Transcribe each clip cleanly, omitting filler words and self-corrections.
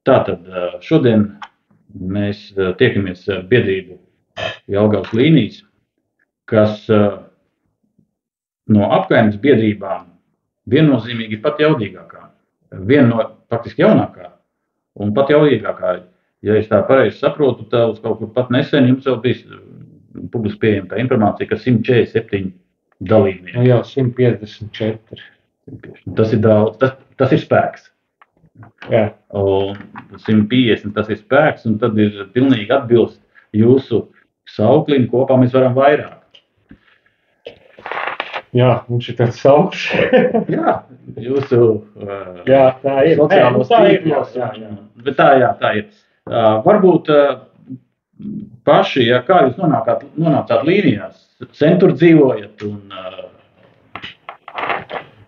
Tātad šodien mēs tiekamies ar biedrību Jelgavas līnijas, kas no apkaimnes biedrībām viennozīmīgi ir pat jaudīgākā. Viena no faktiski jaunākā un pat jaudīgākā. Ja es tā pareizi saprotu, tad kaut kur pat nesen jums jau bija publiski pieejama tā informācija, ka 147 dalībnieki. Nu jau 154. Tas ir daudz, tas ir spēks. Jā. Un 150 tas ir spēks, un tad ir pilnīgi atbilst jūsu sauklim, kopā mēs varam vairāk. Jā, mums ir tāds sauks. Jā, jūsu Jā, tā ir. sociālos tīklos. Bet tā ir. Varbūt paši, ja kā jūs nonācāt līnijās, sen tur dzīvojat un...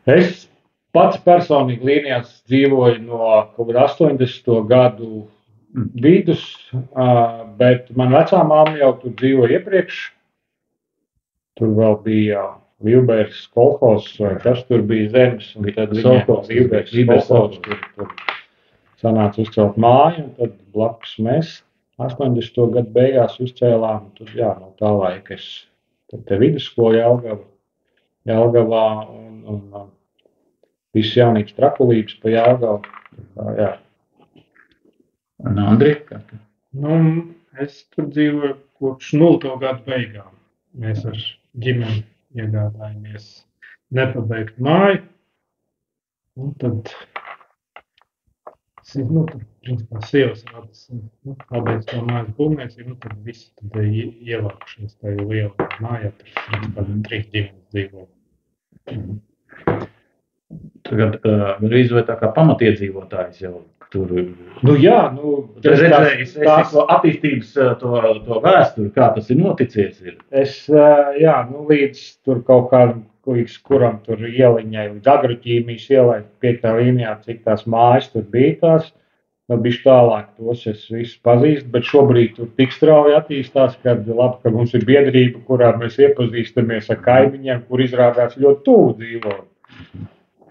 Es pats personīgi līnijās dzīvoju no kaut kāda 80. gadu vidus, bet man vecā mamma jau tur dzīvoja iepriekš. Tur vēl bija Līvbergas kolhozs, vai kas tur bija zemes, un tad Līvbergas kolhozs tur sanāca uzcelt māju, un tad blakus mēs 80. gadu beigās uzcēlām, un tur, no tā laika es te vidusskolu Jelgavā un visu jaunības trakulības pa Jelgavu. Jā. Un Andri? Es tur dzīvoju kopš 0. gadu beigām. Mēs ar ģimeni iegādājāmies nepabeigtu māju. Un tad, principā, sievas radas, pabeidz to mājas būvniecību, tad visi tad ievākšanas tajā lielā mājā, tur principā 3 ģimenes dzīvo. Tagad gandrīz vai tā kā pamatiedzīvotājs jau tur... Es redzējis attīstības to vēsturi, kā tas ir noticies. Līdz tur kaut kādam, līdz kuram tur ieliņai, līdz Agroķīmijas ielai 5. līnijā, cik tās mājas tur bija tās, bišķi tālāk tos es visu pazīstu, bet šobrīd tur tik strauji attīstās, ka mums ir biedrība, kurā mēs iepazīstamies ar kaimiņiem, kur izrādās ļoti tuvu dzīvo.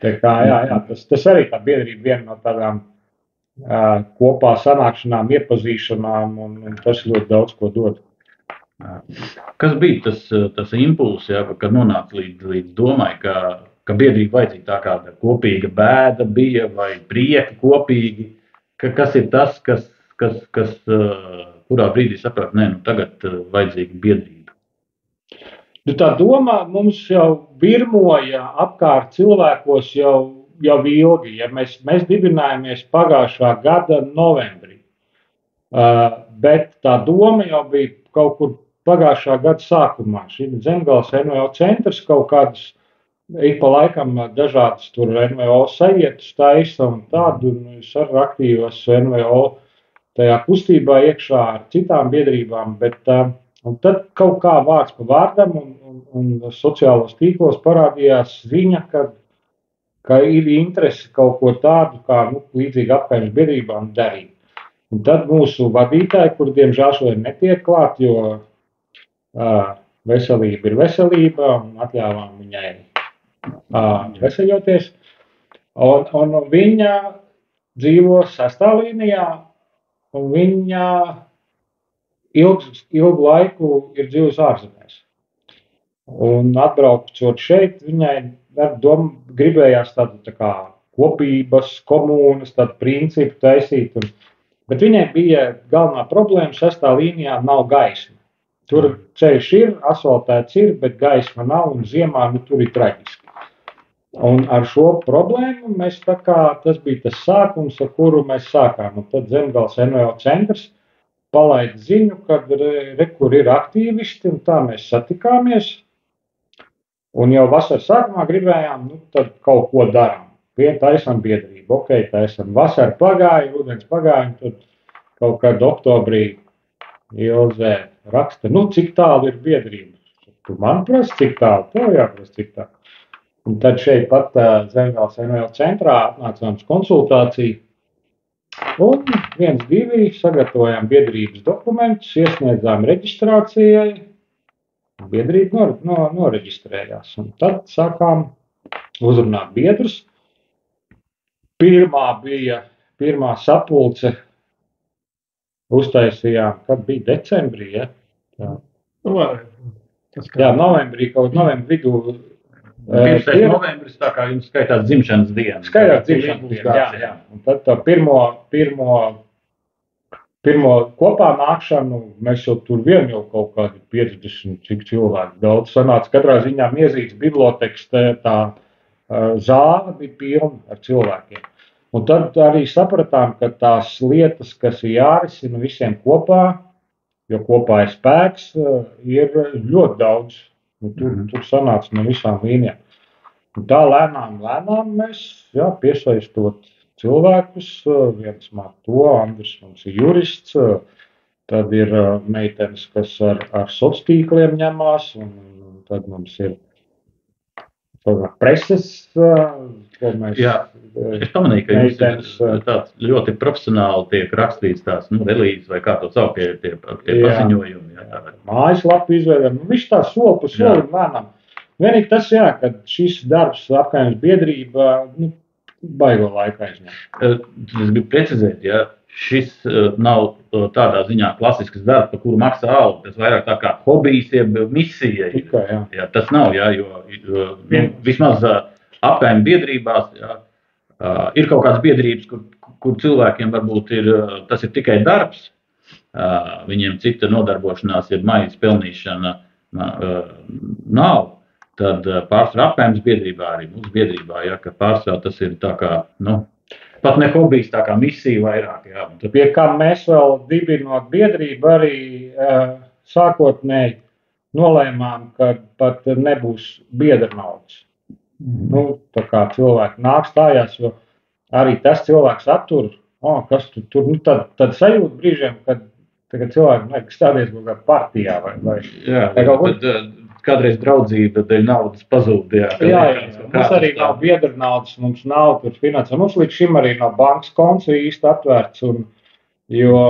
Tā kā, tas arī tā biedrība viena no tādām kopā sanākšanām, iepazīšanām, un tas ļoti daudz ko dod. Kas bija tas impulss, kad nonāca līdz domai, ka biedrība vajadzīga tā kāda kopīga bēda bija vai prieki kopīgi? Kas ir tas, kas kurā brīdī saprat, tagad vajadzīga biedrība? Tā doma mums jau virmoja apkārt cilvēkos jau ilgi. Ja mēs dibinājāmies pagājušā gada novembrī, bet tā doma jau bija kaut kur pagājušā gada sākumā. Šī Zemgales NVO centrs kaut kādas ik pa laikam dažādas tur NVO sajietas taisa un tādu, un es arī aktīvos NVO tajā kustībā iekšā ar citām biedrībām, bet un tad kaut kā vārds pa vārdam un sociālos tīklos parādījās ziņa, ka ir interese kaut ko tādu, kā līdzīgi apkaimnes biedrībām darīt. Un tad mūsu vadītāji, kur diemžēl šodien netiek klāt, jo veselība ir veselība, un atļāvām viņai veseļoties. Un viņa dzīvo 6. līnijā, un viņa ilgu laiku ir dzīvusi ārzemēs. Un atbraucot šeit, viņai gribējās tādu tā kā kopības, komunas, tādu principu taisīt. Bet viņai bija galvenā problēma, 6. līnijā nav gaisma. Tur ceļš ir, asfaltēts ir, bet gaisma nav, un ziemā tur ir traģiski. Un ar šo problēmu tas bija tas sākums, ar kuru mēs sākām. Un tad Zemgales NVO centrs palaida ziņu, kad kur ir aktīvisti, un tā mēs satikāmies. Un jau vasaras sākumā gribējām, tad kaut ko darām. Taisam biedrību, taisam. Vasara pagāja, rudens pagāja, un tad kaut kad oktobrī Ilze raksta, cik tālu ir biedrība. Tu man prasi, cik tālu, tev jāprasa, cik tālu. Un tad šeit pat Zemgales NVO centrā atnācām uz konsultāciju. Un 1, 2 sagatavojām biedrības dokumentus, iesniedzām reģistrācijai. Biedrība noreģistrējās. Un tad sākām uzrunāt biedrus. Pirmā bija pirmā sapulce uztaisījām, kad bija decembrī, ja? Tā. Jā, novembrī, kaut novembrī vidū. 1. novembris, tā kā jums skaitās dzimšanas diena. Skaitās dzimšanas diena, jā. Un tad tā pirmo kopā nākšanu, mēs jau tur vien jau kaut kādi 50 cik cilvēki daudz sanāca. Katrā ziņā Miezītes biblioteks tā zāle bija pilna ar cilvēkiem. Un tad arī sapratām, ka tās lietas, kas ir jārisina visiem kopā, jo kopā ir spēks, ir ļoti daudz. Tur sanāca no visām līnijām. Un tā lēnām mēs piesaistot cilvēkus, viens māt to, Andris mums ir jurists, tad ir meitenes, kas ar sociāliem ņemās, un tad mums ir preses, ko mēs... Jā, es pamanīju, ka jums tāds ļoti profesionāli tiek rakstīts tās relīzes vai kā to sauc tie paziņojumi. Mājaslapu izveidām, viss tā soli pa solim lēnām. Vienīgi tas, kad šis darbs apkaimnes biedrība baigo laiku aizņem. Es gribu precizēt, šis nav tādā ziņā klasisks darbs, par kuru maksā algu. Tas vairāk tā kā hobijs, jeb misija. Jā, tas nav, jo vismaz apkaimnes biedrībās ir kaut kādas biedrības, kur cilvēkiem varbūt tas ir tikai darbs. Viņiem cita nodarbošanās, ja maijas pelnīšana nav, tad pārsvarā apkaimnes biedrībā arī mūsu biedrībā, ka pārsvarā tas ir tā kā, pat ne hobijs, tā kā misija vairāk. Pie kā mēs vēl dibinot biedrību arī sākotnēji nolēmām, ka pat nebūs biedra naudas. Tā kā cilvēki nāk stājās, jo arī tas cilvēks attur, kas tur, tad sajūt brīžiem, kad cilvēki vajag stāties kaut kādā partijā vai tad kādreiz draudzība dēļ naudas pazūd. Jā, mums arī nav biedra naudas, mums nav tur finansē. Mums līdz šim arī nav bankas konts īsti atvērts, jo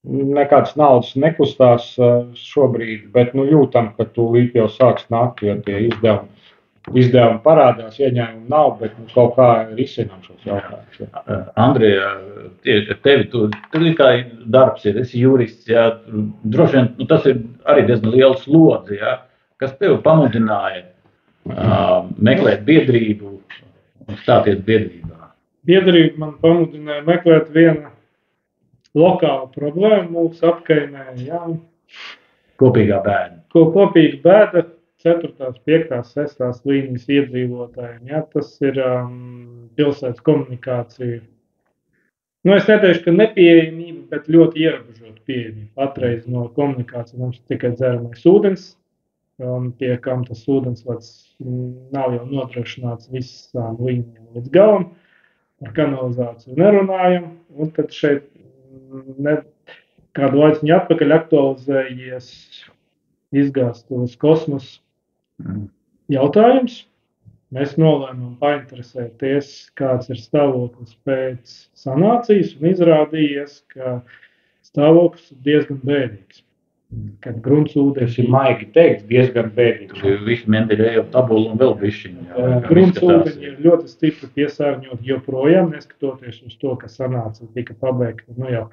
nekādas naudas nekustās šobrīd, bet jūtam, ka tūlīt jau sāks nākt, jo tie izdevumi parādās, ieņēmumi nav, bet kaut kā risinām šos jautājumus. Andrija, tevi tur ir kā darbs, esi jurists, droši vien, tas ir arī diezgan liels slodzi, kas tevi pamudināja meklēt biedrību un stāties biedrībā? Biedrība man pamudināja meklēt vienu lokālu problēmu mūsu apkaimē, Kopīgā bēda. Kopīga bēda 4., 5., 6. līnijas iedzīvotājiem. Tas ir pilsētas komunikācija. Es neteikšu, ka nepieejamība, bet ļoti ierobežota pieejamība. Patreiz no komunikācijas mums tikai dzeramais ūdens, un pie kam tas ūdensvads nav jau nodrošināts visām līnijām līdz galam. Ar kanalizāciju nerunājam, un tad šeit kādu laiciņu atpakaļ aktualizējies izgāstos kosmosa jautājums. Mēs nolēmām painteresēties, kāds ir stāvoklis pēc sanācijas, un izrādījies, ka stāvoklis ir diezgan bēdīgs. Kad gruntsūdeņi ir maigi teikt, diezgan bēdīgs. Visi mendeļēja tabulu un vēl bišķiņi. Gruntsūdeņi ir ļoti stipri piesārņoti joprojām, neskatoties uz to, ka sanāca tika pabeigta jau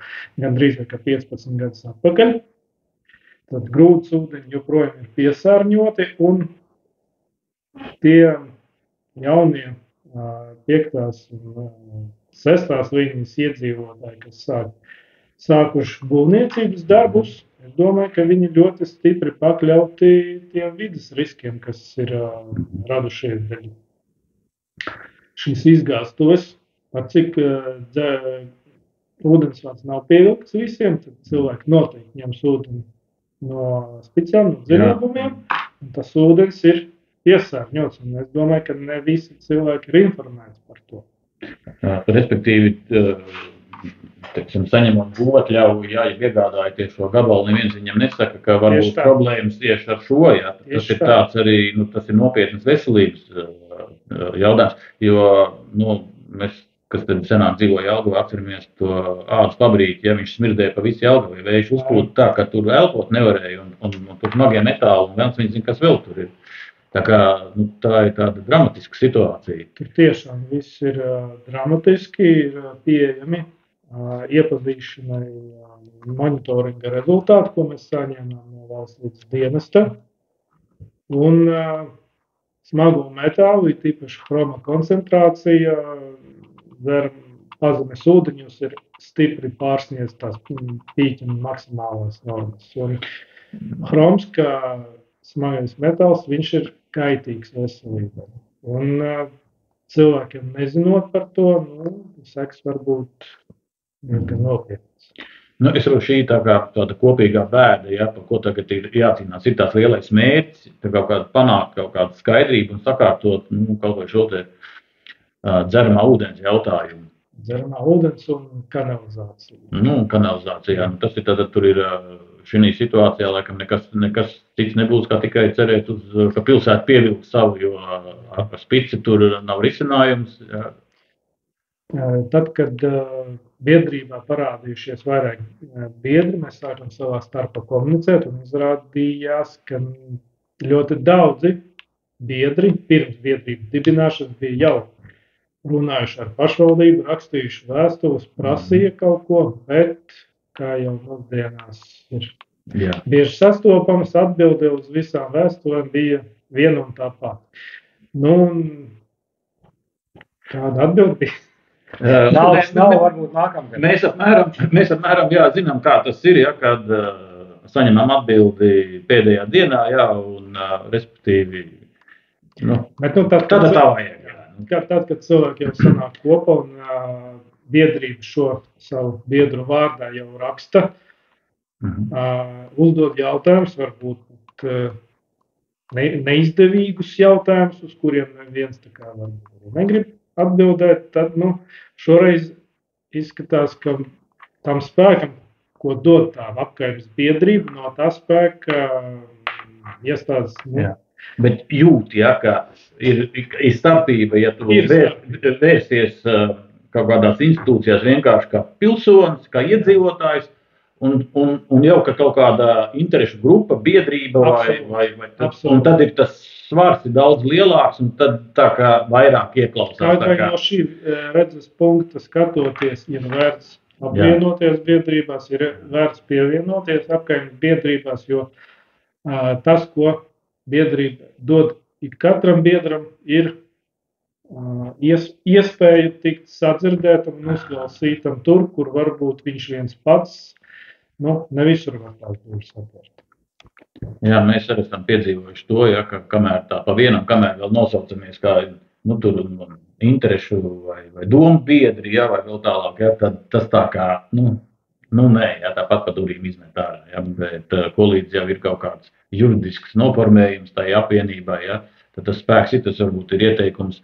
gandrīz kā 15 gadus atpakaļ. Tad gruntsūdeņi joprojām ir piesārņoti, un tie jaunie 5. un 6. līnijas iedzīvotāji, kas sākuši būvniecības darbus, es domāju, ka viņi ļoti stipri pakļauti tiem vides riskiem, kas ir radušies dēļ šīs izgāstos. Par cik ūdensvads nav pievilkts visiem, tad cilvēki noteikti ņems ūdeni no speciāliem dziļākumiem, un tas ūdens ir piesārņots, un es domāju, ka ne visi cilvēki ir informēti par to. Respektīvi, saņemot būvatļauju, ja iegādājoties šo gabalu, neviens viņam nesaka, ka varbūt problēmas tieši ar šo, tas ir tāds arī, tas ir nopietnas veselības jautājums, jo, mēs, kas tad senāk dzīvo Jelgavā, atceramies to ādas fabrīti, viņš smirdēja pa visu Jelgavu, vējš uzpūta tā, ka tur elpot nevarēja, un tur smagie metāli, un viens viņš zina, kas vēl tur ir. Tā kā tā ir tāda dramatiska situācija. Tur tiešām viss ir dramatiski, ir pieejami iepazīšanai monitoringa rezultāti, ko mēs saņēmām no valsts vides dienesta. Un smago metālu, tīpaši hroma koncentrācija, pazemes ūdeņos ir stipri pārsniedz tās pīķa maksimālās normas. Un hroms, kā smagais metāls, viņš ir kaitīgs veselībai. Un cilvēkiem nezinot par to, seks var būt diezgan nopietnas. Es saprotu, šī tāda kopīgā bēda, ja, par ko tagad ir jācīnās, ir tās lielais mērķis, panākt kaut kādu skaidrību un sakārtot kaut vai šo te dzeramā ūdens jautājumu. Dzeramā ūdens un kanalizācija. Kanalizācijā. Tas ir tātad, tur ir šī situācijā, laikam nekas cits nebūs, kā tikai cerēt ka pilsēta pievilks savu, jo ar spici tur nav risinājums. Jā. Tad, kad biedrībā parādījušies vairāk biedri, mēs sākam savā starpā komunicēt un izrādījās, ka ļoti daudzi biedri pirms biedrības dibināšanas bija jau runājuši ar pašvaldību, rakstījuši vēstules, prasīja kaut ko, bet, kā jau mūsdienās ir bieži sastopamas, atbilde uz visām vēstulēm bija viena un tā pati. Kāda atbilde bija? Nav varbūt nākamgad. Mēs apmēram zinām, kā tas ir, ja, kad saņemam atbildi pēdējā dienā, un respektīvi, tad tā vajag. Tad, kad cilvēki jau sanāk kopā un biedrība šo savu biedru vārdā jau raksta, uzdod jautājumus, varbūt neizdevīgus jautājumus, uz kuriem neviens tā kā varbūt negrib atbildēt, tad šoreiz izskatās, ka tam spēkam, ko dod tā apkaimes biedrība, no tā spēka iestādes. Bet jūt, ka ir starpība, ja tu vērsies kaut kādās institūcijās vienkārši kā pilsonis, kā iedzīvotājs, un jau ka kaut kāda interešu grupa, biedrība un tad ir tas svars ir daudz lielāks, un tad tā kā vairāk ieklausās. Kā no šī redzes punkta skatoties, ir vērts apvienoties biedrībās, ir vērts pievienoties apkaimes biedrībās, jo tas, ko biedrība dod ik katram biedram, ir iespēja tikt sadzirdētam un uzklausītam tur, kur varbūt viņš viens pats, ne visur var tās durvis atvērt. Jā, mēs arī esam piedzīvojuši to, ka kamēr tā pa vienam, kamēr vēl nosaucamies kā tur interešu vai domu biedri, vai vēl tālāk, tad tas tā kā, nē, tāpat pa durvīm izmet ārā, bet kolīdz jau ir kaut kāds juridisks noformējums tai apvienībai, tad tas spēks tas varbūt ir ieteikums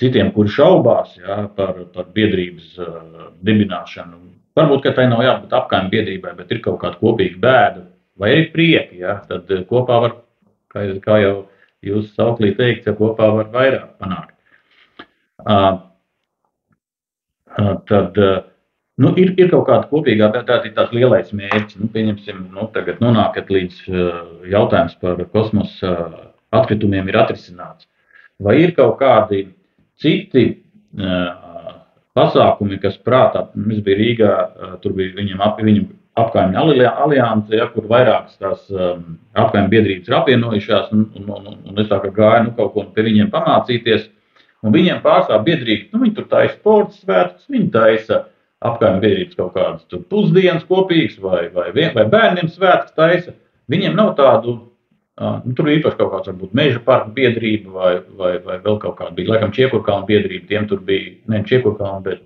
citiem, kuri šaubās par biedrības dibināšanu. Varbūt, ka tai nav jābūt apkaime biedrībai, bet ir kaut kāda kopīga bēda. Vai arī prieki, tad kopā var, kā jau jūs sauklī teikt, kopā var vairāk panākt. Tad, ir kaut kāda kopīgā, bet tā ir tās lielais mērķis. Pieņemsim, tagad nonākat līdz jautājums par kosmosa atkritumiem ir atrisināts. Vai ir kaut kādi citi pasākumi, kas prātā, mēs bija Rīgā, tur bija viņam apkaimju alianse, kur vairākas tās apkaimju biedrības ir apvienojušās, un es tā kā gāju kaut ko pie viņiem pamācīties, un viņiem pārstāv biedrība, viņi tur taisa sporta svētkus, viņi taisa apkaimju biedrības kaut kādas tur pusdienas kopīgas, vai bērniem svētkus taisa, viņiem nav tādu, tur īpaši kaut kāds varbūt meža parka biedrība, vai vēl kaut kāda bija, laikam Čiekurkalna biedrība, tiem tur bija, ne Čiekurkalna, bet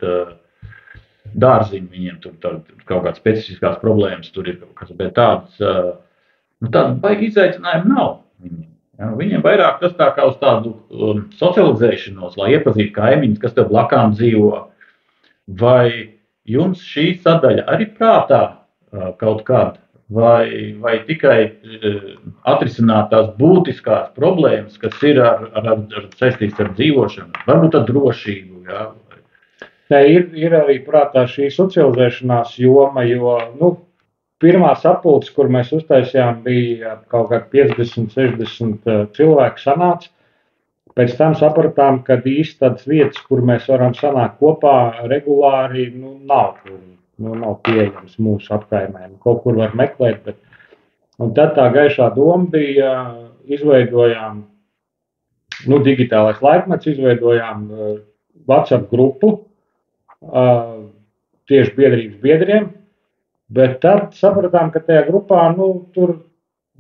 dārziņi, viņiem tur kaut kādas specifiskās problēmas, tur ir kaut kas, bet tāda baigi izaicinājumi nav viņiem. Viņiem vairāk tas tā kā uz tādu socializēšanos, lai iepazītu kaimiņus, kas tev blakām dzīvo. Vai jums šī sadaļa arī prātā kaut kāda, vai tikai atrisināt tās būtiskās problēmas, kas ir saistīts ar dzīvošanu, varbūt ar drošību, Te ir arī prātā šī socializēšanās joma, jo pirmā sapulce, kur mēs uztaisījām, bija kaut kādi 50, 60 cilvēki sanāca. Pēc tam sapratām, ka īsti tādas vietas, kur mēs varam sanākt kopā regulāri, nav. Nav pieejams mūsu apkaimēm. Kaut kur var meklēt, bet. Un tad tā gaišā doma bija, izveidojām, digitālais laikmets, izveidojām WhatsApp grupu tieši biedrības biedriem, bet tad sapratām, ka tajā grupā, tur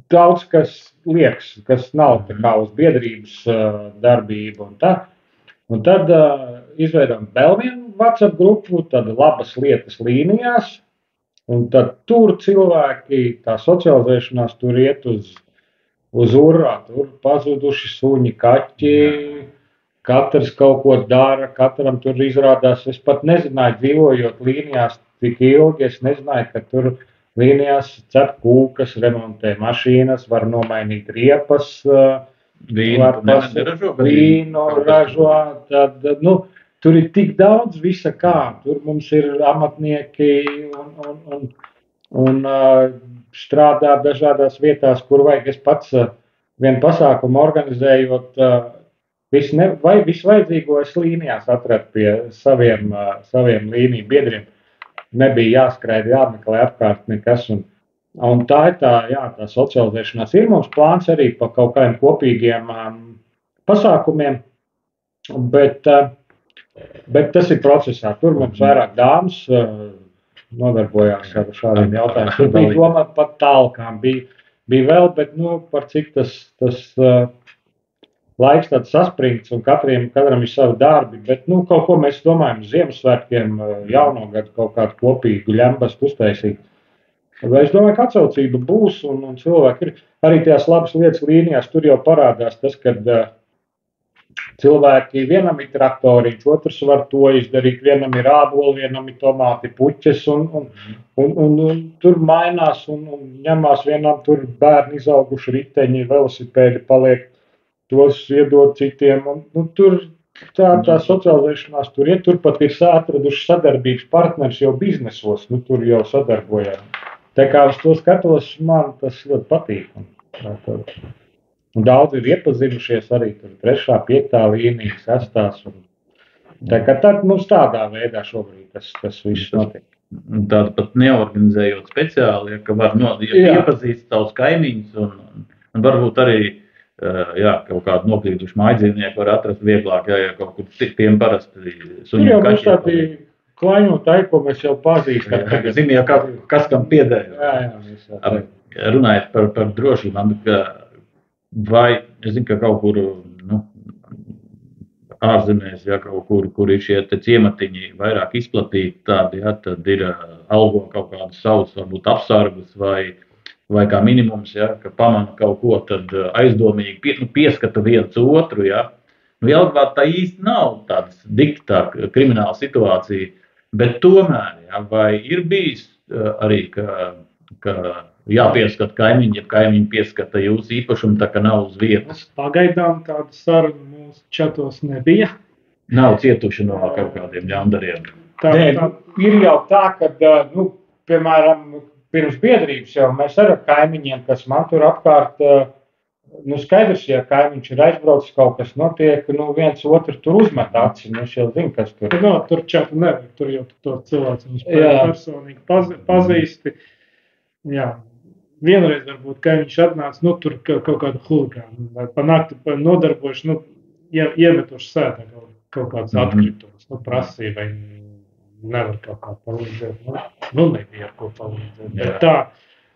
daudz kas liekas, kas nav tā kā uz biedrības darbību un tā. Un tad izveidojām vēl vienu WhatsApp grupu, tad labas lietas līnijās, un tad tur cilvēki, tā socializēšanās tur iet uz urā, tur pazuduši suņi, kaķi, katrs kaut ko dara, katram tur izrādās, es pat nezināju, dzīvojot līnijās tik ilgi, es nezināju, ka tur līnijās cep kūkas, remontē mašīnas, var nomainīt riepas, vīnu ražo, tad, tur ir tik daudz visa kā, tur mums ir amatnieki un strādā dažādās vietās, kur vajag. Es pats vienu pasākumu organizējot, visu vajadzīgo es līnijās atradu pie saviem līniju biedriem. Nebija jāskraida, jāmeklē apkārt nekas. Un tā ir tā socializēšanās. Ir mums plāns arī par kaut kādiem kopīgiem pasākumiem, bet tas ir procesā. Tur mums vairāk dāmas nodarbojās ar šādiem jautājumiem. Tur bija doma par talkām, bija vēl, bet par cik tas laiks tāds saspringts un katram ir savi darbi, bet kaut ko mēs domājam Ziemassvētkiem, jauno gadu kaut kādu kopīgu ļembastu uztaisīt. Es domāju, ka atsaucība būs un cilvēki ir arī tās labas lietas līnijās. Tur jau parādās tas, ka cilvēki, vienam ir traktoriņš, otrs var to izdarīt, vienam ir āboli, vienam ir tomāti, puķes un tur mainās un ņemās vienam tur bērni izauguši riteņi, velosipēdi paliek, tos iedod citiem. Tur tā socializēšanās tur iet, tur pat ir atraduši sadarbības partners jau biznesos, tur jau sadarbojās. Tā kā uz to skatos, man tas ļoti patīk. Un daudz ir iepazinušies arī tur 3., 5. līnija, 6. Tā kā tad mums tādā veidā šobrīd tas viss notiek. Tāda pat neorganizējot speciāli, ka var iepazīst savus kaimiņus un varbūt arī kaut kādu nokrītušu mājdzīvnieku var atrast vieglāk, ja kaut kur tiem parasti suņiem kaķiem. Klaiņu taipo mēs jau pazīstam. Zini jau, kas kam piedēja. Runājot par drošībām, vai es zinu, ka kaut kur ārzemēs, kur ir šie ciematiņi vairāk izplatīti tādi, tad ir algo kaut kādus savus, varbūt apsargus vai kā minimums, ka pamana kaut ko, tad aizdomīgi pieskata viens otru. Jelgavā tā īsti nav tādas diktā krimināla situācija. Bet tomēr, vai ir bijis arī, ka jāpieskata kaimiņi, ja kaimiņi pieskata jūsu īpašumu, tā ka nav uz vietas? Pagaidām tāda saruna mūsu čatos nebija. Nav cietuši no kaut kādiem ļaundariem. Ir jau tā, ka, piemēram, pirms biedrības jau mēs ar kaimiņiem, kas man tur apkārt, skaidrs, ja kaimiņš ir aizbraucis, kaut kas notiek, viens otru tur uzmet aci, es jau zinu, kas tur. Tur čatu nevar, tur jau to cilvēks personīgi pazīsti. Jā. Vienreiz varbūt kaimiņš atnāca, tur kaut kādu huligānu, vai panākti nodarbojuši, iemetuši sētā kaut kāds atkritumus, prasīja, vai nevar kaut kā palīdzēt. Nebija ar ko palīdzēt. Bet tā.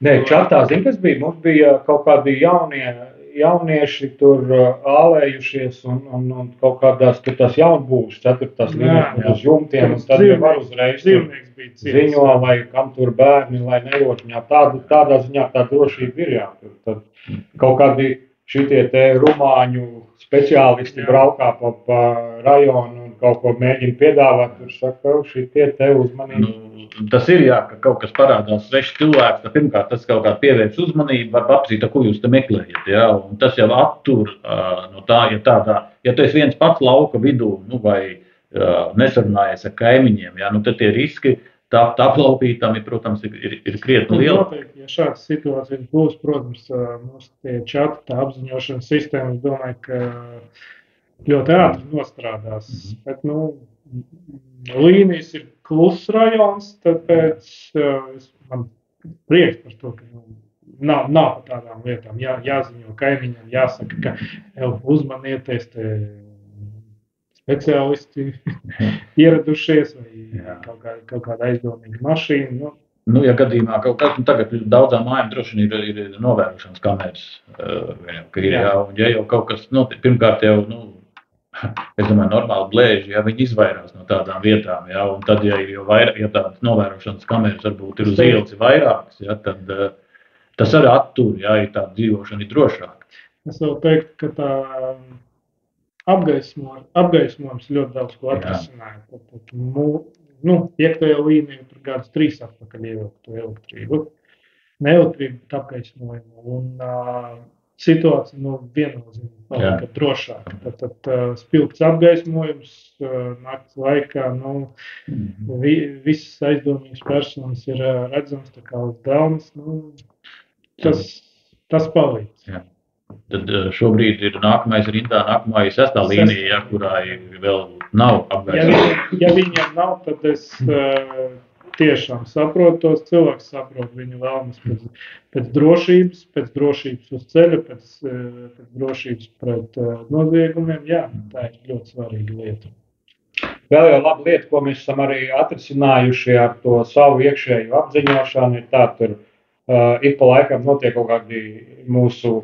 Nē, čatā, zini, kas bija? Mums bija kaut kādi jaunieši tur ālējušies un kaut kādās tās jaunbūvas 4. līnijas uz jumtiem, un tad jau var uzreiz ziņo, vai kam tur bērni, lai nerotņā. Tādā ziņā tā drošība ir jātur. Tad kaut kādi šitie te rumāņu speciālisti braukā pa rajonu un kaut ko mēģina piedāvāt, tur saka, šitie te uzmanīgi. Tas ir, ka kaut kas parādās svešs cilvēks, tad pirmkārt tas kaut kā pievērš uzmanību, var apsīt, ko jūs te meklējat, un tas jau attur no tā, ja tu esi viens pats lauka vidū, vai nesarunājies ar kaimiņiem, tad tie riski aplaupītam, protams, ir krietni liela. Noteikti, ja šādas situācijas būs, protams, mums tie čati, tā apziņošanas sistēma, es domāju, ka ļoti ātri nostrādās. Bet, līnijas ir kluss rajons, tāpēc man prieks par to, ka nav par tādām lietām. Jāziņo kaimiņam, jāsaka, ka uzmanieties, te speciālisti ieradušies vai kaut kāda aizdomīga mašīna. Ja gadījumā kaut kas, tagad daudzām mājām droši vien ir novērošanas kameras, ja jau kaut kas notiek, pirmkārt jau, es domāju, normāli blēži, ja viņi izvairās no tādām vietām, un tad, ja ir jau vairāk, ja tādas novērošanas kameras varbūt ir uz ielas vairākas, tad tas arī attur, ir tāda dzīvošana ir drošāka. Es vēl teiktu, ka tā apgaismojums ļoti daudz ko atrisināja. Iektajā līnijā tur gadus 3 atpakaļ ievilktu elektrību. Ne elektrību, bet apgaismojumu. Un situācija viennozīmīgi palika drošāka. Tad spilgts apgaismojums nakts laikā, visas aizdomīgas personas ir redzams tā kā uz daunas. Tas palīdz. Jā. Tad šobrīd ir nākamais rindā, nākamā ir 6. līnija, kurā vēl nav apgaismojums. Ja viņiem nav, tad es tiešām saprotu tos cilvēkus, saprotu viņu vēlmes pēc drošības uz ceļa, pēc drošības pret noziegumiem. Jā, tā ir ļoti svarīga lieta. Vēl jau laba lieta, ko mēs esam arī atrisinājuši ar to savu iekšēju apziņošanu, ir tā, tur ik pa laikam notiek kaut kādi mūsu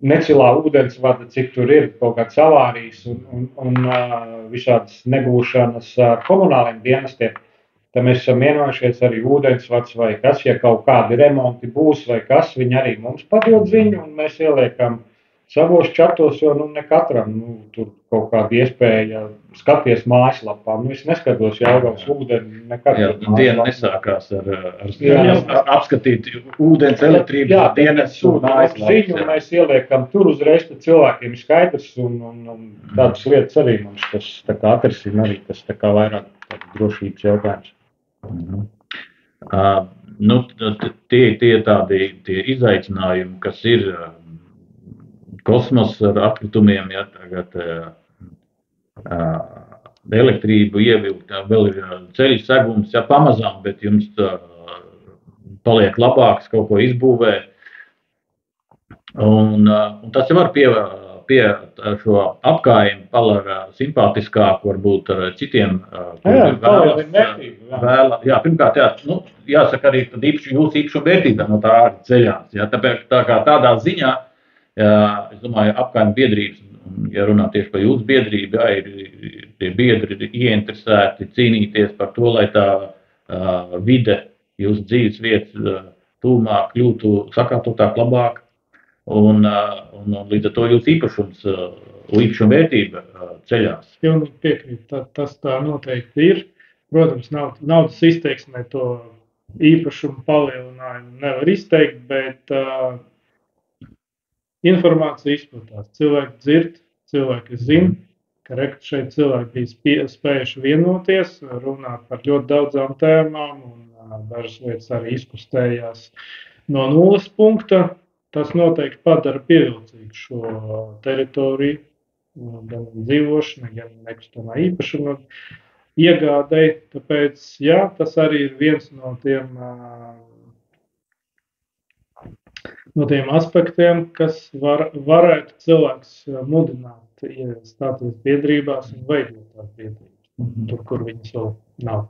necilā ūdensvada, cik tur ir kaut kāds avārijas un visādas nebūšanas ar komunāliem dienestiem. Tad mēs esam vienojušies arī ūdensvads vai kas, ja kaut kādi remonti būs vai kas, viņi arī mums padod ziņu un mēs ieliekam savos čatos, jo ne katram tur kaut kāda iespēja skaties mājaslapā. Es neskatos Jelgavas ūdeni nekad. Diena nesākās ar apskatīt ūdens elektrības dienestu mājaslapu. Mēs ieliekam tur uzreiz, tad cilvēkiem ir skaidrs un tādas lietas arī mums tas tā kā atrisina arī tas tā kā vairāk drošības jautājums. Tie tādi izaicinājumi, kas ir kosmosa ar atkritumiem, tagad elektrību ievilkt, vēl ir ceļu segums, pamazām, bet jums paliek labāks, kaut ko izbūvē. Un tas jau var pie šo apkāriņu palara simpātiskāku, varbūt ar citiem, pirmkārt, jāsaka arī jūsu īpašuma vērtībā no tā arī ceļās. Tāpēc tādā ziņā, es domāju, apkārtņu biedrības, ja runā tieši par jūsu biedrību, tie biedri ir ieinteresēti cīnīties par to, lai tā vide, jūsu dzīves vietas tūmā kļūtu sakārtotāk, labāk, un līdz ar to jūsu īpašuma vērtība ceļās. Pilnīgi piekrītu, tas tā noteikti ir. Protams, naudas izteiksmē to īpašumu palielinājumu nevar izteikt, bet informācija izplatās. Cilvēki dzird, cilvēki zina, ka šeit cilvēki bija spējuši vienoties, runāt par ļoti daudzām tēmām, un dažas lietas arī izkustējās no nulles punkta. Tas noteikti padara pievilcīgu šo teritoriju, gan dzīvošanu, gan nekustamā īpašuma iegādēji. Tāpēc, tas arī ir viens no tiem aspektiem, kas varētu cilvēks mudināt stāties biedrībās un veidot tās biedrības, tur, kur viņas vēl nav.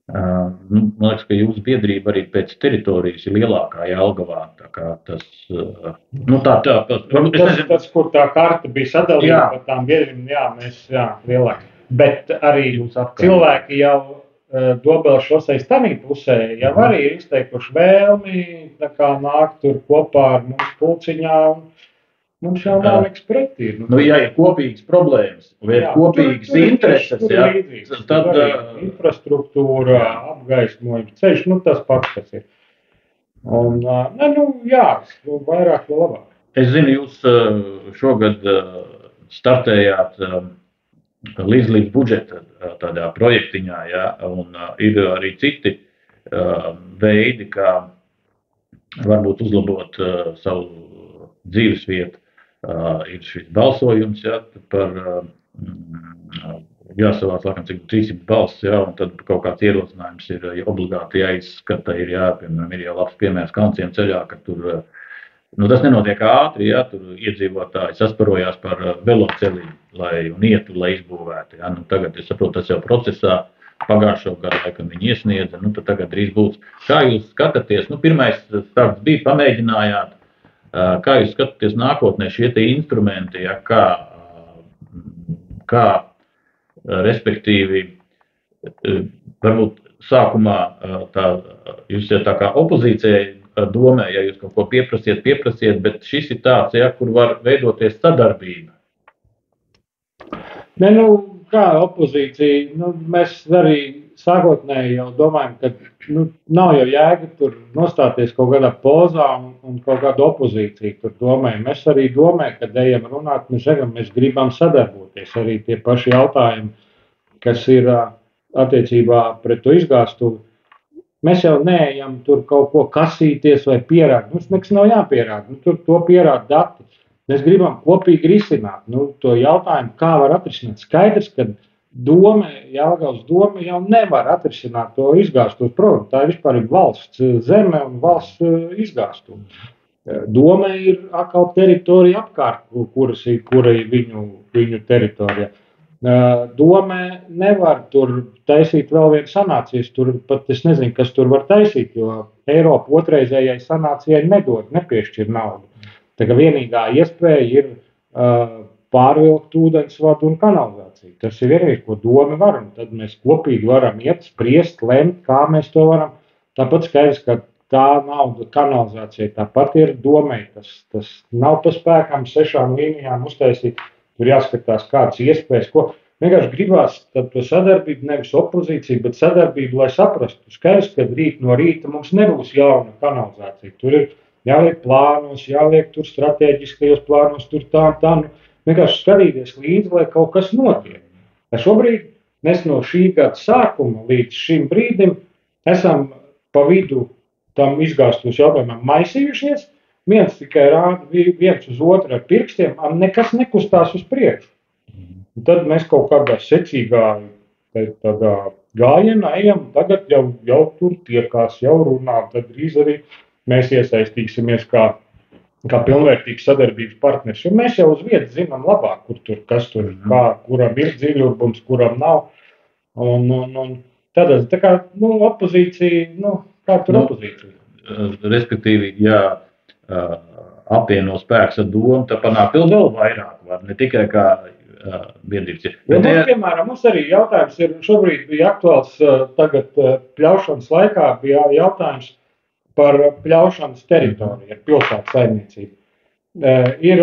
Man liekas, ka jūsu biedrība arī pēc teritorijas ir lielākā Jelgavā. Tas, tas, kur tā karta bija sadalīta par tām biedrībām, mēs lielāk. Bet arī cilvēki jau Dobela šoseis tamī pusē jau arī ir izteikuši vēlmi, nākt tur kopā ar mums pulciņā. Mums jau nav nekas pretī. Ja ir kopīgas problēmas, vai ir kopīgas intereses, tad infrastruktūra, apgaismojums, ceļš, tas pats, kas ir. Un, vairāk, jo labāk. Es zinu, jūs šogad startējāt līdz budžeta tādā projektiņā, ja, un ir arī citi veidi, kā varbūt uzlabot savu dzīvesvietu. Ir šis balsojums, ja, par jāsavāc, laikam, cik 300 balss, ja, un tad kaut kāds ierosinājums ir obligāti jāizskata, piemēram, ir jau labs piemērs Kalnciem ceļā, ka tur, tas nenotiek ātri, ja, tur iedzīvotāji sasparojās par veloceli, un ietu, lai izbūvētu, ja, tagad, es saprotu, tas jau procesā, pagājušo gadu, laikam, viņi iesniedza, tad tagad drīz būs. Kā jūs skatāties, pirmais starts bija, pamēģinājāt, kā jūs skatāties nākotnē šie te instrumenti, ja, kā respektīvi, varbūt sākumā jūs jau tā kā opozīcijai domē, ja jūs kaut ko pieprasiet, bet šis ir tāds, ja, kur var veidoties sadarbība. Ne, kā opozīcija, mēs arī sākotnēji jau domājam, ka nav jau jēga tur nostāties kaut kādā pozā un kaut kādu opozīciju tur domājam. Mēs arī domājam, kad ejam runāt, mēs gribam sadarboties. Arī tie paši jautājumi, kas ir attiecībā pret to izgāstuvi. Mēs jau neejam tur kaut ko kasīties vai pierādīt. Mums nekas nav jāpierāda. Tur to pierāda dati. Mēs gribam kopīgi risināt to jautājumu, kā var atrisināt. Skaidrs, ka Jelgavas doma jau nevar atrisināt to izgāstuves problēmu. Tā ir vispār valsts zeme un valsts izgāstuve. Doma ir atkal teritorija apkārt, kura ir viņu teritorija. Doma nevar tur taisīt vēl vienu sanācijas. Tur pat es nezinu, kas tur var taisīt, jo Eiropa otrreizējai sanācijai nepiešķir naudu. Tā kā vienīgā iespēja ir pārvilkt ūdensvadu un kanalizāciju. Tas ir vienīgais, ko doma var, un tad mēs kopīgi varam iet, spriest, lemt, kā mēs to varam. Tāpat skaidrs, ka tā nauda kanalizācija tāpat ir domai. Tas nav pa spēkam 6 līnijām uztaisīt. Tur jāskatās kādas iespējas, ko vienkārši gribās to sadarbību, nevis opozīciju, bet sadarbību, lai saprastu. Skaidrs, ka rīt no rīta mums nebūs jauna kanalizācija. Tur ir jāliek plānos, jāliek tur strateģiskajos plānos, tur tā. Vienkārši skatīties līdzi, lai kaut kas notiek. Šobrīd mēs no šī gada sākuma līdz šim brīdim esam pa vidu tam izgāstuves jautājumam maisījušies. Viens tikai rāda viens uz otru ar pirkstiem, nekas nekustās uz priekšu. Un tad mēs kaut kādā secīgā tādā gājienā ejam, tagad jau tur tiekās, jau runā, tad drīz arī mēs iesaistīsimies kā pilnvērtīgs sadarbības partners, jo mēs jau uz vietas zinām labāk, kas tur, kuram ir dziļurbums, kuram nav. Un tādā, tā kā, opozīcija, kā tur opozīcija? Respektīvi, ja apvieno spēks ar domu, tad panāk vēl vairāk var, ne tikai kā biedrības. Piemēram, mums arī jautājums ir, šobrīd bija aktuāls, tagad pļaušanas laikā bija jautājums par pļaušanas teritoriju ar pilsētas saimniecību. Ir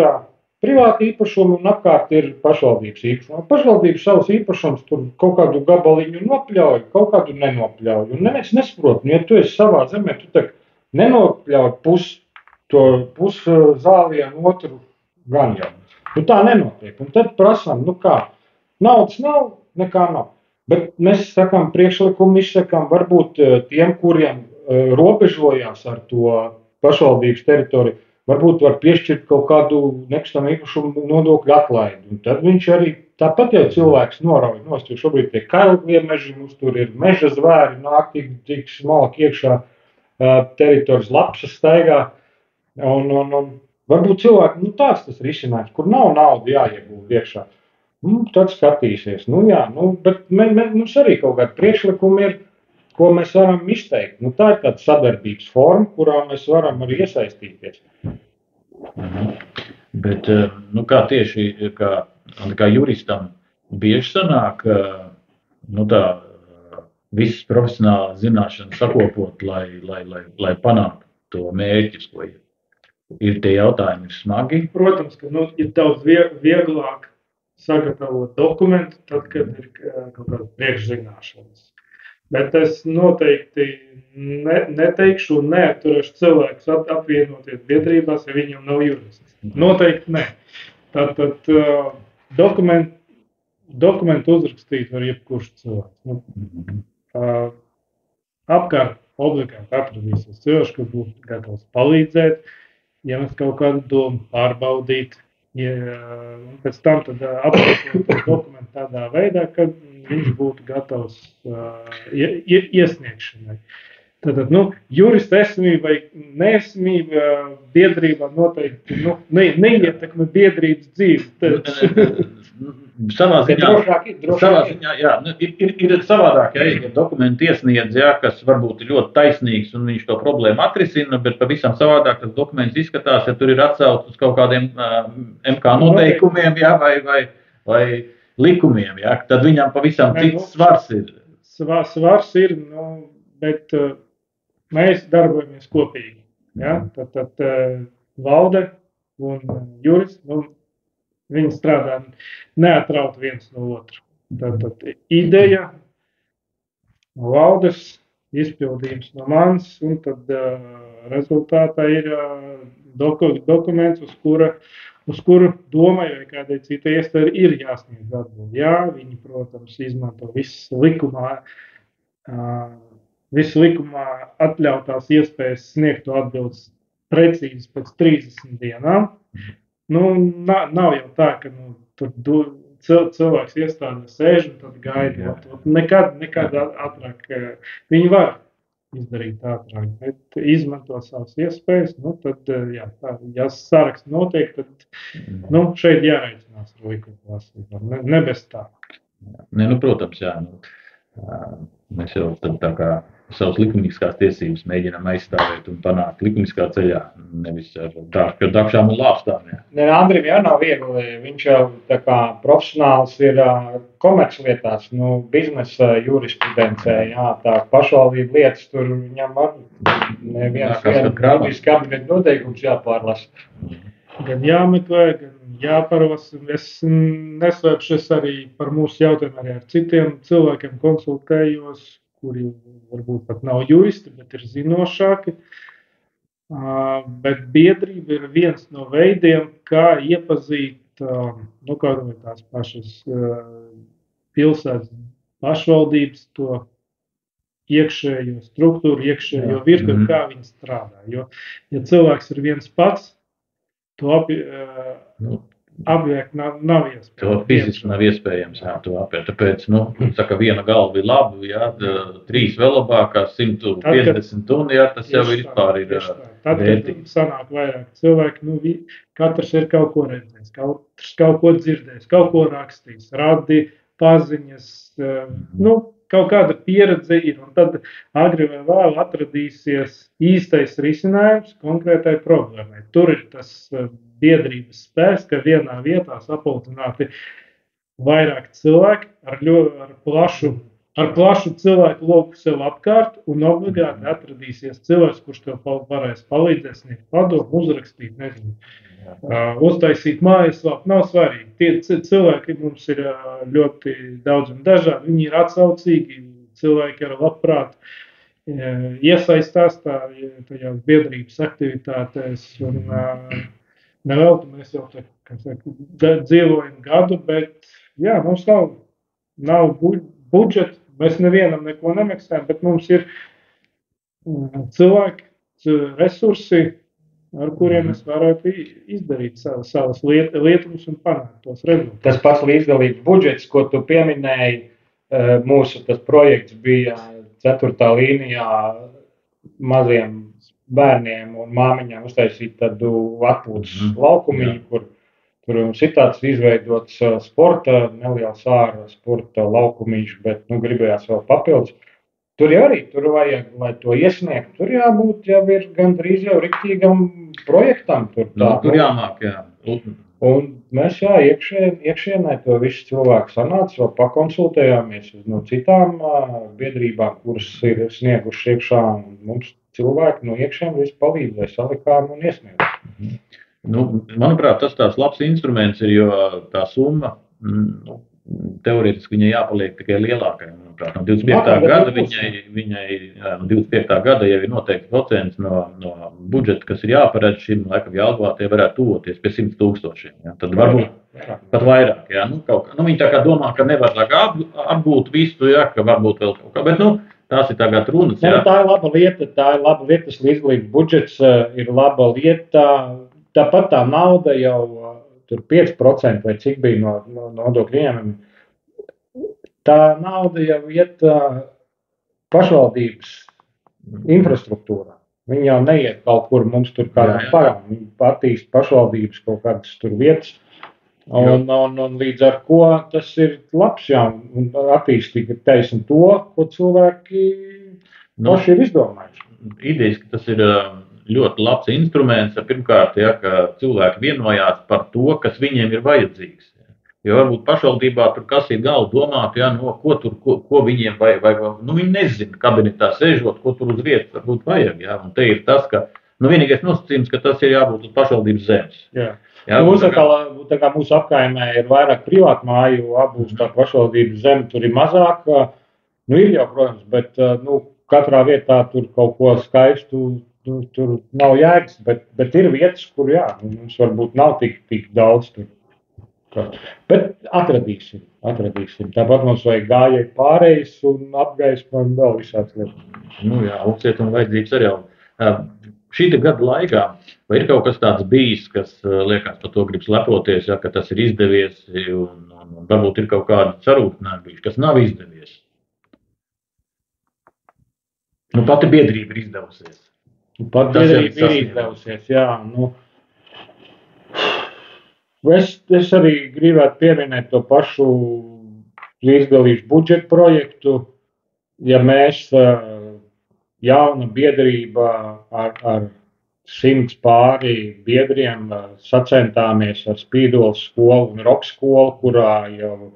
privāti īpašumi un apkārt ir pašvaldības īpašumi. Pašvaldības savus īpašumus tur kaut kādu gabaliņu nopļauj, kaut kādu nenopļauj. Un neviens nesaprot, ja tu esi savā zemē, tu tak nenopļauj pus zālienu otru gan jau. Tā nenotiek. Un tad prasām, kā, naudas nav, nekā nav. Bet mēs sakām, priekšlikumu izsakām varbūt tiem, kuriem robežojās ar to pašvaldības teritoriju, varbūt var piešķirt kaut kādu nekustamo īpašumu nodokļu atlaidi. Un tad viņš arī tāpat jau cilvēks norauj nost, jo šobrīd tie kailgie meži, mums tur ir meža zvēri, nāk tik smalki iekšā teritorijas lapsas staigā. Un varbūt cilvēki, tāds tas risinājums, kur nav nauda jāiegūst iekšā. Tad skatīsies. Bet mums arī kaut kādi priekšlikumi ir, ko mēs varam izteikt. Tā ir tāda sadarbības forma, kurā mēs varam arī iesaistīties. Bet, kā tieši, kā juristam bieži sanāk, visas profesionālās zināšanas sakopot, lai panāktu to mērķis, ko ir tie jautājumi ir smagi. Protams, ka ir daudz vieglāk sagatavot dokumentu, tad, kad ir kaut kāda priekšzināšanas. Bet es noteikti neteikšu un neatturēšu cilvēkus apvienoties biedrībās, ja viņam nav jurists. Noteikti ne. Tātad dokumentu dokumentu uzrakstīt var jebkurš cilvēks. Nu, apkārt obligāti atradīsies cilvēks, kurš būs gatavs palīdzēt, iemest kaut kādu domu, pārbaudīt. Un pēc tam apkopot dokumentu tādā veidā, ka viņš būtu gatavs iesniegšanai. Tātad, jurista esamība vai neesamība biedrībā noteikti neietekmē biedrības dzīvi. Savā ziņā jā, ir savādāk, ja dokumenti iesniedz, kas varbūt ir ļoti taisnīgs un viņš to problēmu atrisina, bet pavisam savādāk tas dokuments izskatās, ja tur ir atsauc uz kaut kādiem MK noteikumiem, vai likumiem, tad viņam pavisam cits svars ir. Svars ir, bet mēs darbojamies kopīgi. Ja? Tad valde un jurists, viņi strādā neatraut viens no otru. Tad ideja no valdes, izpildījums no manis, un tad rezultātā ir dokuments, uz kuru domai vai kādai citai iestāde ir jāsniedz atbildi. Jā, viņi, protams, izmanto visu likumā atļautās iespējas sniegt to atbildes precīzi pēc 30 dienām. Nav jau tā, ka tur cilvēks iestādē sēž un tad gaida. Nekad ātrāk. Viņi var izdarīt ātrāk, bet izmanto savas iespējas. Tad, ja saraksts notiek, tad šeit jāreicinās ar likuma lasību. Ne bez tā. Protams, jā. Mēs jau tā kā savas likumiskās tiesības mēģinām aizstāvēt un panākt likumiskā ceļā, nevis ar dakšām un lāpstām. Andrim jau nav viegli, viņš jau tā kā profesionāls ir komerclietās, biznesa jurisprudencē, tā pašvaldība lietas, tur viņam var neviens juridiski apgrēt noteikums jāpārlasa. Gan jāmeklē, gan jāparlasa. Es neslēpšu, es arī par mūsu jautājumu arī ar citiem cilvēkiem konsultējos, kuri varbūt pat nav juristi, bet ir zinošāki. Bet biedrība ir viens no veidiem, kā iepazīt tās pašas pilsētas pašvaldības to iekšējo struktūru, iekšējo virkni, kā viņi strādā. Jo, ja cilvēks ir viens pats, to apjēgt nav iespējams. To fiziski nav iespējams, to apjēgt. Tāpēc, saka, viena galva ir laba, 3 vēl labākās, 150 un, tas jau ir vispār ir vērtīgi. Tad, kad sanāk vairāk cilvēki, katrs ir kaut ko redzējis, katrs kaut ko dzirdējis, kaut ko rakstījis, radi, paziņas, kaut kāda pieredze ir, un tad agri vai vēl atradīsies īstais risinājums konkrētai problēmai. Tur ir tas biedrības spēks, ka vienā vietā sapulcināti vairāk cilvēki ar plašu cilvēku loku sev apkārt, un obligāti atradīsies cilvēks, kurš tev varēs palīdzēt, sniegt padomu, uzrakstīt, uztaisīt mājaslapu, nav svarīgi. Tie cilvēki mums ir ļoti daudz un dažādi, viņi ir atsaucīgi, cilvēki ar labprāt iesaistās tajās biedrības aktivitātēs, un nevelti mēs jau dzīvojam gadu, bet mums nav budžeta, mēs nevienam neko nemaksājam, bet mums ir cilvēki, resursi, ar kuriem mēs varētu izdarīt savas lietas un panākt tos rezultātus. Tas pats līdzdalības budžets, ko tu pieminēji, mūsu tas projekts bija 4. līnijā maziem bērniem un māmiņām uztaisīt tādu atpūtas laukumiņu, kur mums ir tāds izveidots neliels ārā sporta laukumiņš, bet gribējās vēl papildus. Tur vajag, lai to iesniegt, tur jābūt jau ir gandrīz jau riktīgam projektam. Tur jāmāk, jā. Un mēs iekšienē to visu cilvēku sanāca, vēl pakonsultējāmies no citām biedrībām, kuras ir snieguši iekšā, un mums cilvēki no iekšiem visu palīdzēja, salikām un iesniegām. Manuprāt, tas tāds labs instruments ir, jo tā summa, teorētiski viņai jāpaliek tikai lielākai. Manuprāt, no 25. gada no 25. gada jau ir noteikti procents no budžeta, kas ir jāparedz šim, laikam Jelgavā tie varētu tuvoties pie 100 000. Ja? Tad Pat vairāk, jā. Viņi tā kā domā, ka nevar apgūt visu, jā, ka varbūt vēl kaut kā. Bet, tās ir tagad runas, jā. Tā ir laba lieta, tas līdzdalības budžets ir laba lieta. Tāpat tā nauda jau tur 5% vai cik bija no nodokļu ieņēmumiem. Tā nauda jau iet pašvaldības infrastruktūrā. Viņi jau neiet kaut kur mums tur kādā parām. Viņi attīst pašvaldības kaut kādas tur vietas. Un līdz ar ko tas ir labs, jā, un attīstīgi taisn to, ko cilvēki paši ir izdomājuši. Idejas, ka tas ir ļoti labs instruments, pirmkārt, ja, ka cilvēki vienojās par to, kas viņiem ir vajadzīgs. Jo varbūt pašvaldībā tur kas ir galva domāt, ja, ko viņiem vajag. Viņi nezina, kabinetā sēžot, ko tur uz vietas varbūt vajag. Ja, un te ir tas, ka vienīgais nosacījums, ka tas ir jābūt uz pašvaldības zemes. Jā. Tā kā mūsu apkaimē ir vairāk privātu māju, abūs tā pašvaldības zeme, tur ir mazāk. Ir jau, protams, bet katrā vietā tur kaut ko skaistu tur nav jēgas, bet ir vietas, kur jā, mums varbūt nav tik daudz tur. Bet atradīsim. Tāpat mums vajag gājēju pārējais un apgaismojumu vēl visāds lietas. Jā, augstsietuma vajadzības arī jau. Šī gada laikā vai ir kaut kas tāds bijis, kas liekas par to gribas lepoties, ja, ka tas ir izdevies un varbūt ir kaut kāda sarūktinājuma bijuši, kas nav izdevies? Pati biedrība ir izdevusies. Pati biedrība ir izdevusies, jā. Es arī gribētu pieminēt to pašu līdzdalības budžeta projektu. Ja mēs jauna biedrība ar 100 pāri biedriem sacentāmies ar Spīdoles skolu un Roka skolu, kurā jau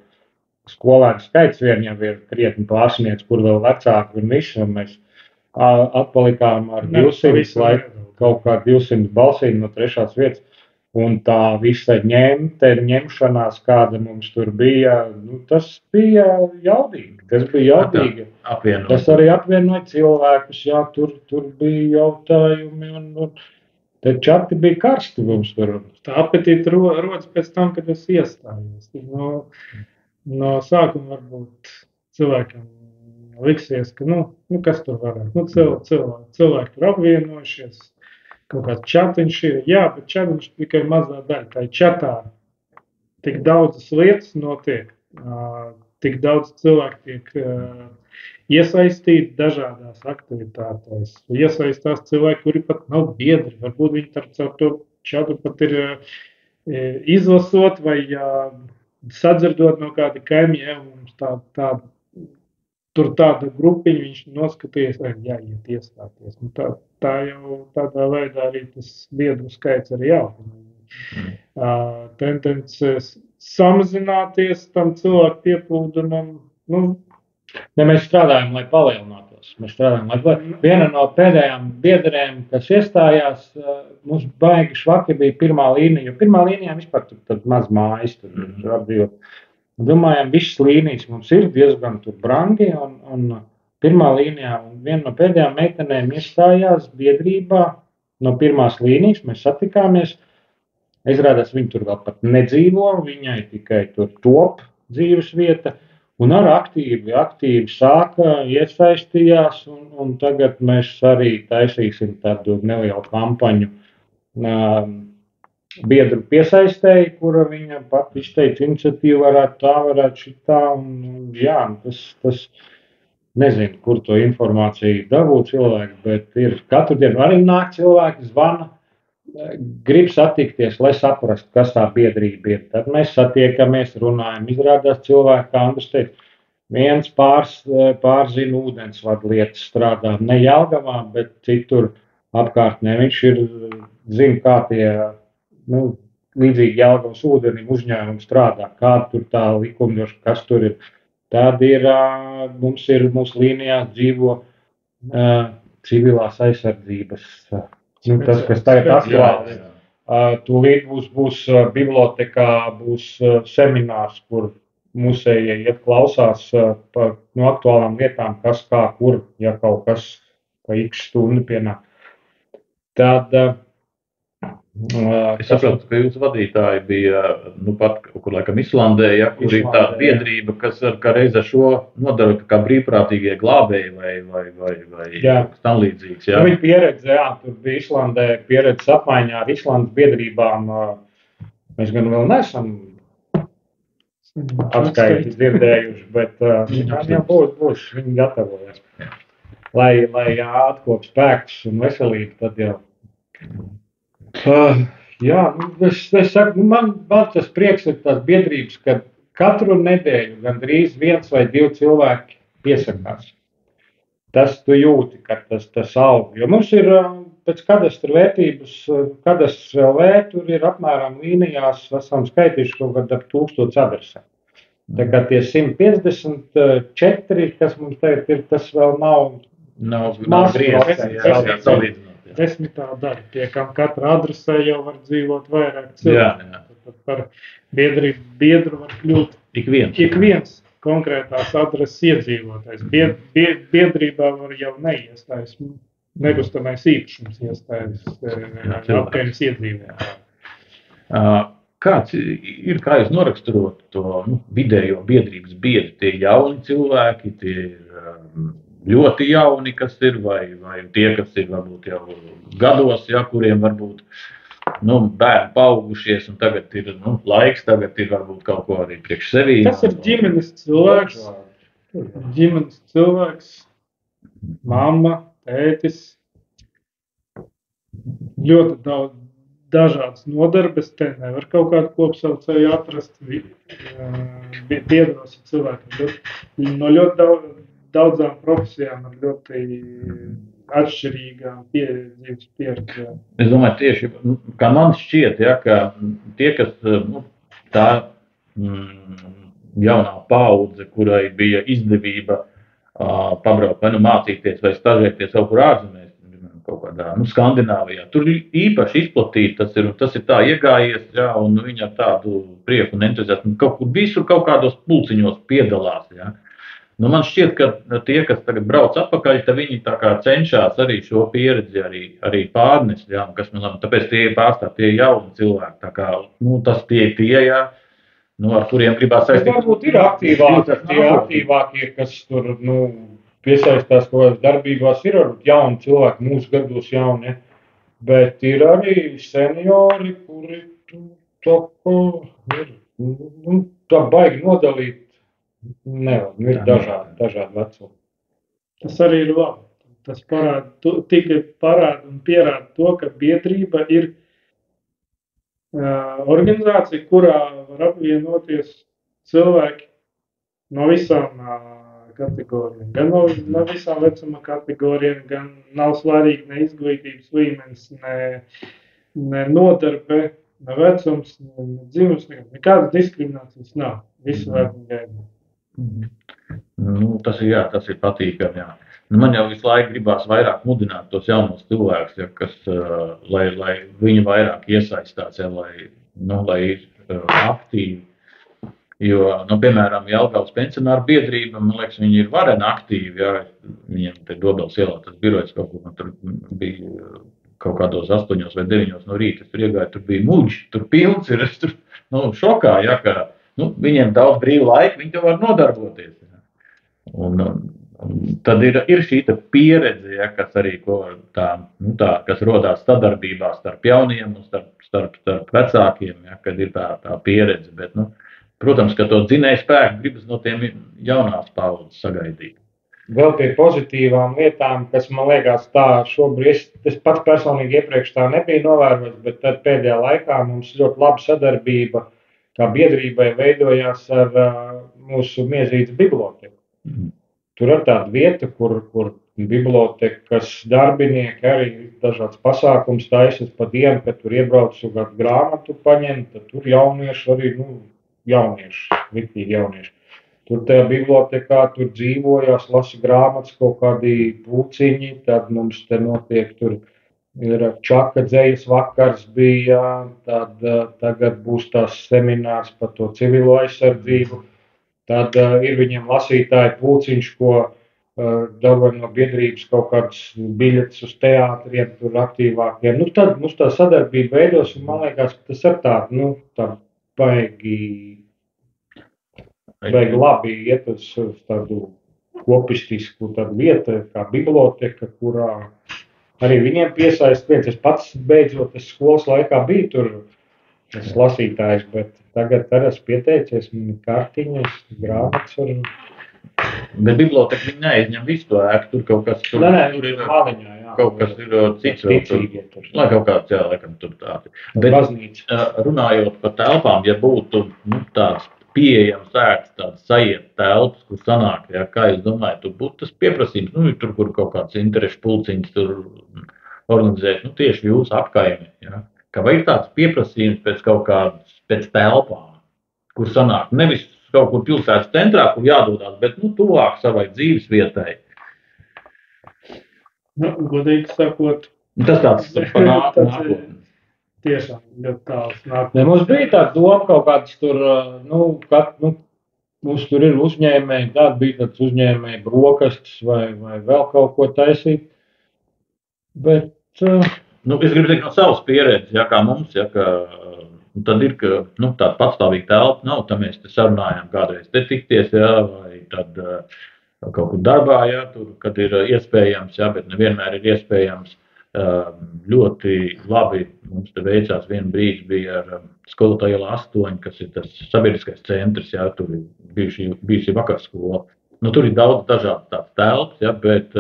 skolēnu skaits vien jau ir krietni pārsniedz, kur vēl vecāki un visi, un mēs atpalikām ar 200, kaut kā 200 balsīm no 3. vietas. Un tā visa ņemšanās, kāda mums tur bija, tas bija jaudīgi. Tas arī apvienoja cilvēkus, jā, tur bija jautājumi un te čati bija karsti mums tur. Tā apetīte rodas pēc tam, kad es iestājos. No sākuma varbūt cilvēkam liksies, ka, kas tur varētu. Cilvēki tur apvienojušies. Kaut kāds čatiņš ir, jā, bet čatiņš tikai mazā daļa. Tā ir čatā tik daudzas lietas notiek, tik daudz cilvēku tiek iesaistīti dažādās aktivitātēs. Iesaistās cilvēki, kuri pat nav biedri, varbūt viņi caur to čatu pat ir izlasot vai sadzirdot no kāda kaimiņa, mums tur tāda grupiņa, viņš noskaties, jāiet iestāties. Tā jau tādā veidā arī tas biedru skaits arī tendences samazināties tam cilvēku pieplūdumam. Mēs strādājam, lai palielinātos. Viena no pēdējām biedrēm, kas iestājās, mums baigi švaki bija pirmā līnija, jo pirmā līnijā vispār tur maz mājas, tur apdzīvot. Domājām, visas līnijas mums ir diezgan tur brangi, un pirmā līnijā, un viena no pēdējām meitenēm iestājās biedrībā no pirmās līnijas, mēs satikāmies, izrādās, viņa tur vēl pat nedzīvo, viņai tikai tur top dzīves vieta, un ar aktīvi sāka, iesaistījās, un tagad mēs arī taisīsim tādu nelielu kampaņu biedru piesaistēji, kura viņa pat izteica iniciatīvu, varētu šitā, un jā, tas nezinu, kur to informāciju dabūt cilvēki, bet ir katru dienu arī nāk cilvēki, zvana, grib satikties, lai saprastu, kas tā biedrība ir. Tad mēs satiekamies, runājam, izrādās cilvēki, kā Andris teica, viens pārzina ūdensvadu lietas strādā, ne Jelgavā, bet citur apkārtnē. Viņš zina, kā tie līdzīgi Jelgavas ūdenim uzņēmumi strādā, kāda tur tā likumdošana, kas tur ir. Tāda ir, mūsu līnijās dzīvo civilās aizsardzības, tas, kas tagad aktuāli. Tūlīt būs bibliotekā, būs seminārs, kur musējie iet klausās par aktuālām lietām, kas kā, kur, ja kaut kas pa x stundu pienāk. Tad Es saprotu, ka jūsu vadītāji bija, pat kaut kur laikam Islandē, ja, kur ir tāda biedrība, kas kā reiz ar šo nodara kā brīvprātīgie glābēji vai tam līdzīgs. Ja. Viņa pieredze, tur bija Islandē pieredzes apmaiņā ar Islandes biedrībām. Mēs gan vēl neesam atskaiti dzirdējuši, bet viņam būs, viņi gatavojas. Lai atkop spēkus un veselību, tad jau. Es saku, man tas prieks ir tās biedrības, ka katru nedēļu gandrīz 1 vai 2 cilvēki piesakās. Tas tu jūti, ka tas aug. Jo mums ir pēc kadastra vērtības, kadastrs LV, tur ir apmēram līnijās, esam skaitījuši kaut kad ap 1000 adresēm. Tā kā tie 154, kas mums tagad ir, tas vēl nav griezts. 10. daļa, pie kam katra adresē jau var dzīvot vairāk cilvēku. Tad par biedru var kļūt ik viens konkrētās adreses iedzīvotājs. Biedrībā var jau neiestājas nekustamais īpašums iestājas apkārtnes iedzīvotāji. Kāds ir, kā jūs noraksturot to vidējo biedrības biedru? Tie jauni cilvēki, tie ir ļoti jauni, kas ir, vai tie, kas ir varbūt jau gados, kuriem varbūt bērni paaugušies, un tagad ir laiks, tagad ir varbūt kaut ko arī priekš sevī. Tas ir ģimenes cilvēks, mamma, tētis, ļoti daudz dažādas nodarbes, te nevar kaut kādu kopsaucēju atrast. Biedros ir cilvēki no ļoti daudzām profesijām ar ļoti atšķirīgām dzīves pieredzēm. Es domāju, tieši, kā man šķiet, ka tie, kas tā jaunā paudze, kurai bija izdevība pabraukt vai mācīties vai stažēties kaut kur ārzemēs, kaut kādā Skandināvijā. Tur īpaši izplatīti tas ir tā iegājies, un viņi ar tādu prieku un entuziasmu kaut kur visur kaut kādos pulciņos piedalās. Man šķiet, ka tie, kas tagad brauc atpakaļ, tad viņi tā kā cenšas arī šo pieredzi arī pārnest, kas man tāpēc tie pārstāv tie jauni cilvēki, tā kā, tas tie, ar kuriem gribās saistīt. Varbūt ir aktīvākie, kas tur, piesaistās kaut kādās darbībās, ir jauni cilvēki, mūsu gados jauni, bet ir arī seniori, kuri tā baigi nodalīt. Nevar, ir dažādi vecumi. Tas arī ir labi. Tas tikai parāda un pierāda to, ka biedrība ir organizācija, kurā var apvienoties cilvēki no visām kategorijām. Gan no visām vecuma kategorijām, gan nav svarīgi ne izglītības līmenis, ne nodarbe, ne vecums, ne dzimums, nekādas diskriminācijas nav. Visu vērtīgi gaidīt. Tas ir patīkami. Man jau visu laiku gribās vairāk mudināt tos jaunos cilvēkus, kas, lai viņi vairāk iesaistās, lai ir aktīvi. Jo, piemēram, Jelgavas pensionāru biedrība, man liekas, viņi ir vareni aktīvi. Viņiem te Dobels ielā tas birojas kaut kur, tur bija kaut kādos 8 vai 9 no rīta. Es tur iegāju, tur bija muģi, tur pilns ir, es tur šokā, ka viņiem daudz brīva laika, viņi to var nodarboties. Un tad ir šī pieredze, kas arī kas rodās sadarbībā starp jauniem un starp vecākiem, kad ir tā pieredze. Bet, protams, ka to dzinēju spēku gribas no tiem jaunās paudzes sagaidīt. Vēl pie pozitīvām lietām, kas man liekas tā šobrīd, es pats personīgi iepriekš tā nebija novērojis, bet tad pēdējā laikā mums ļoti laba sadarbība kā biedrībai veidojās ar mūsu Miezītes biblioteku. Tur ir tāda vieta, kur bibliotekas darbinieki arī dažāds pasākums taisas pa dienu, kad tur iebrauc kādu grāmatu paņemt, tad tur jaunieši arī, riktīgi jaunieši. Tur tajā bibliotekā tur dzīvojās, lasa grāmatas, kaut kādi pulciņi, tad mums te notiek tur. Ir Čaka dzejas vakars bija, tad tagad būs tās seminārs par to civilo aizsardzību. Tad ir viņiem lasītāju pulciņš, ko dabūja no biedrības kaut kāds biļetes uz teātriem, tur aktīvākiem. Nu, tad mums tā sadarbība veidos, un man liekas, ka tas ir tā baigi labi iet uz tādu kopistisku tādu vietu, kā biblioteka, kurā arī viņiem piesaist viens. Es pats beidzot, es skolas laikā biju tur, es lasītājs, bet tagad arī esmu pieteicies, man ir kartiņas, grāmatas un... Bet biblioteka viņi neizņem visu to ēku, tur kaut kas tur, tur ir maliņā, jā. Kaut kas ir cits vēl tur. Lai kaut kāds, jā, laikam tur tādi. Bet runājot par telpām, ja būtu tāds pieejams ēkas, tāds sajiet telpas, kur sanāk, jā, kā es domāju, tur būtu tas pieprasījums, tur, kur kaut kāds interešu pulciņš tur organizēt, tieši jūsu apkaimi, jā. Ka vai ir tāds pieprasījums pēc kaut kādas, pēc telpām, kur sanāk, nevis kaut kur pilsētas centrā, kur jādodās, bet, tuvāk savai dzīves vietai. Godīgi sakot. Tas tāds par nākotni. Tiešām ļoti tāls nākotni. Mums bija tā doma kaut kāds tur, mums tur ir uzņēmēji, tāda bija tāds uzņēmēji brokastis vai vēl kaut ko taisīt. Bet... es gribu teikt no savas pieredzes, ja kā mums, ja kā... Tad ir, ka tāda patstāvīga telpa nav, tad mēs te sarunājām kādreiz te tikties, jā, vai tad kaut kur darbā, jā, tur, kad ir iespējams, jā, bet nevienmēr ir iespējams. Ļoti labi mums te veicās vienu brīdi bija ar skolotāju ielā 8, kas ir tas sabiedriskais centrs, jā, tur ir bijusi vakarskola. Tur ir daudz dažādas tādas telpas, jā, bet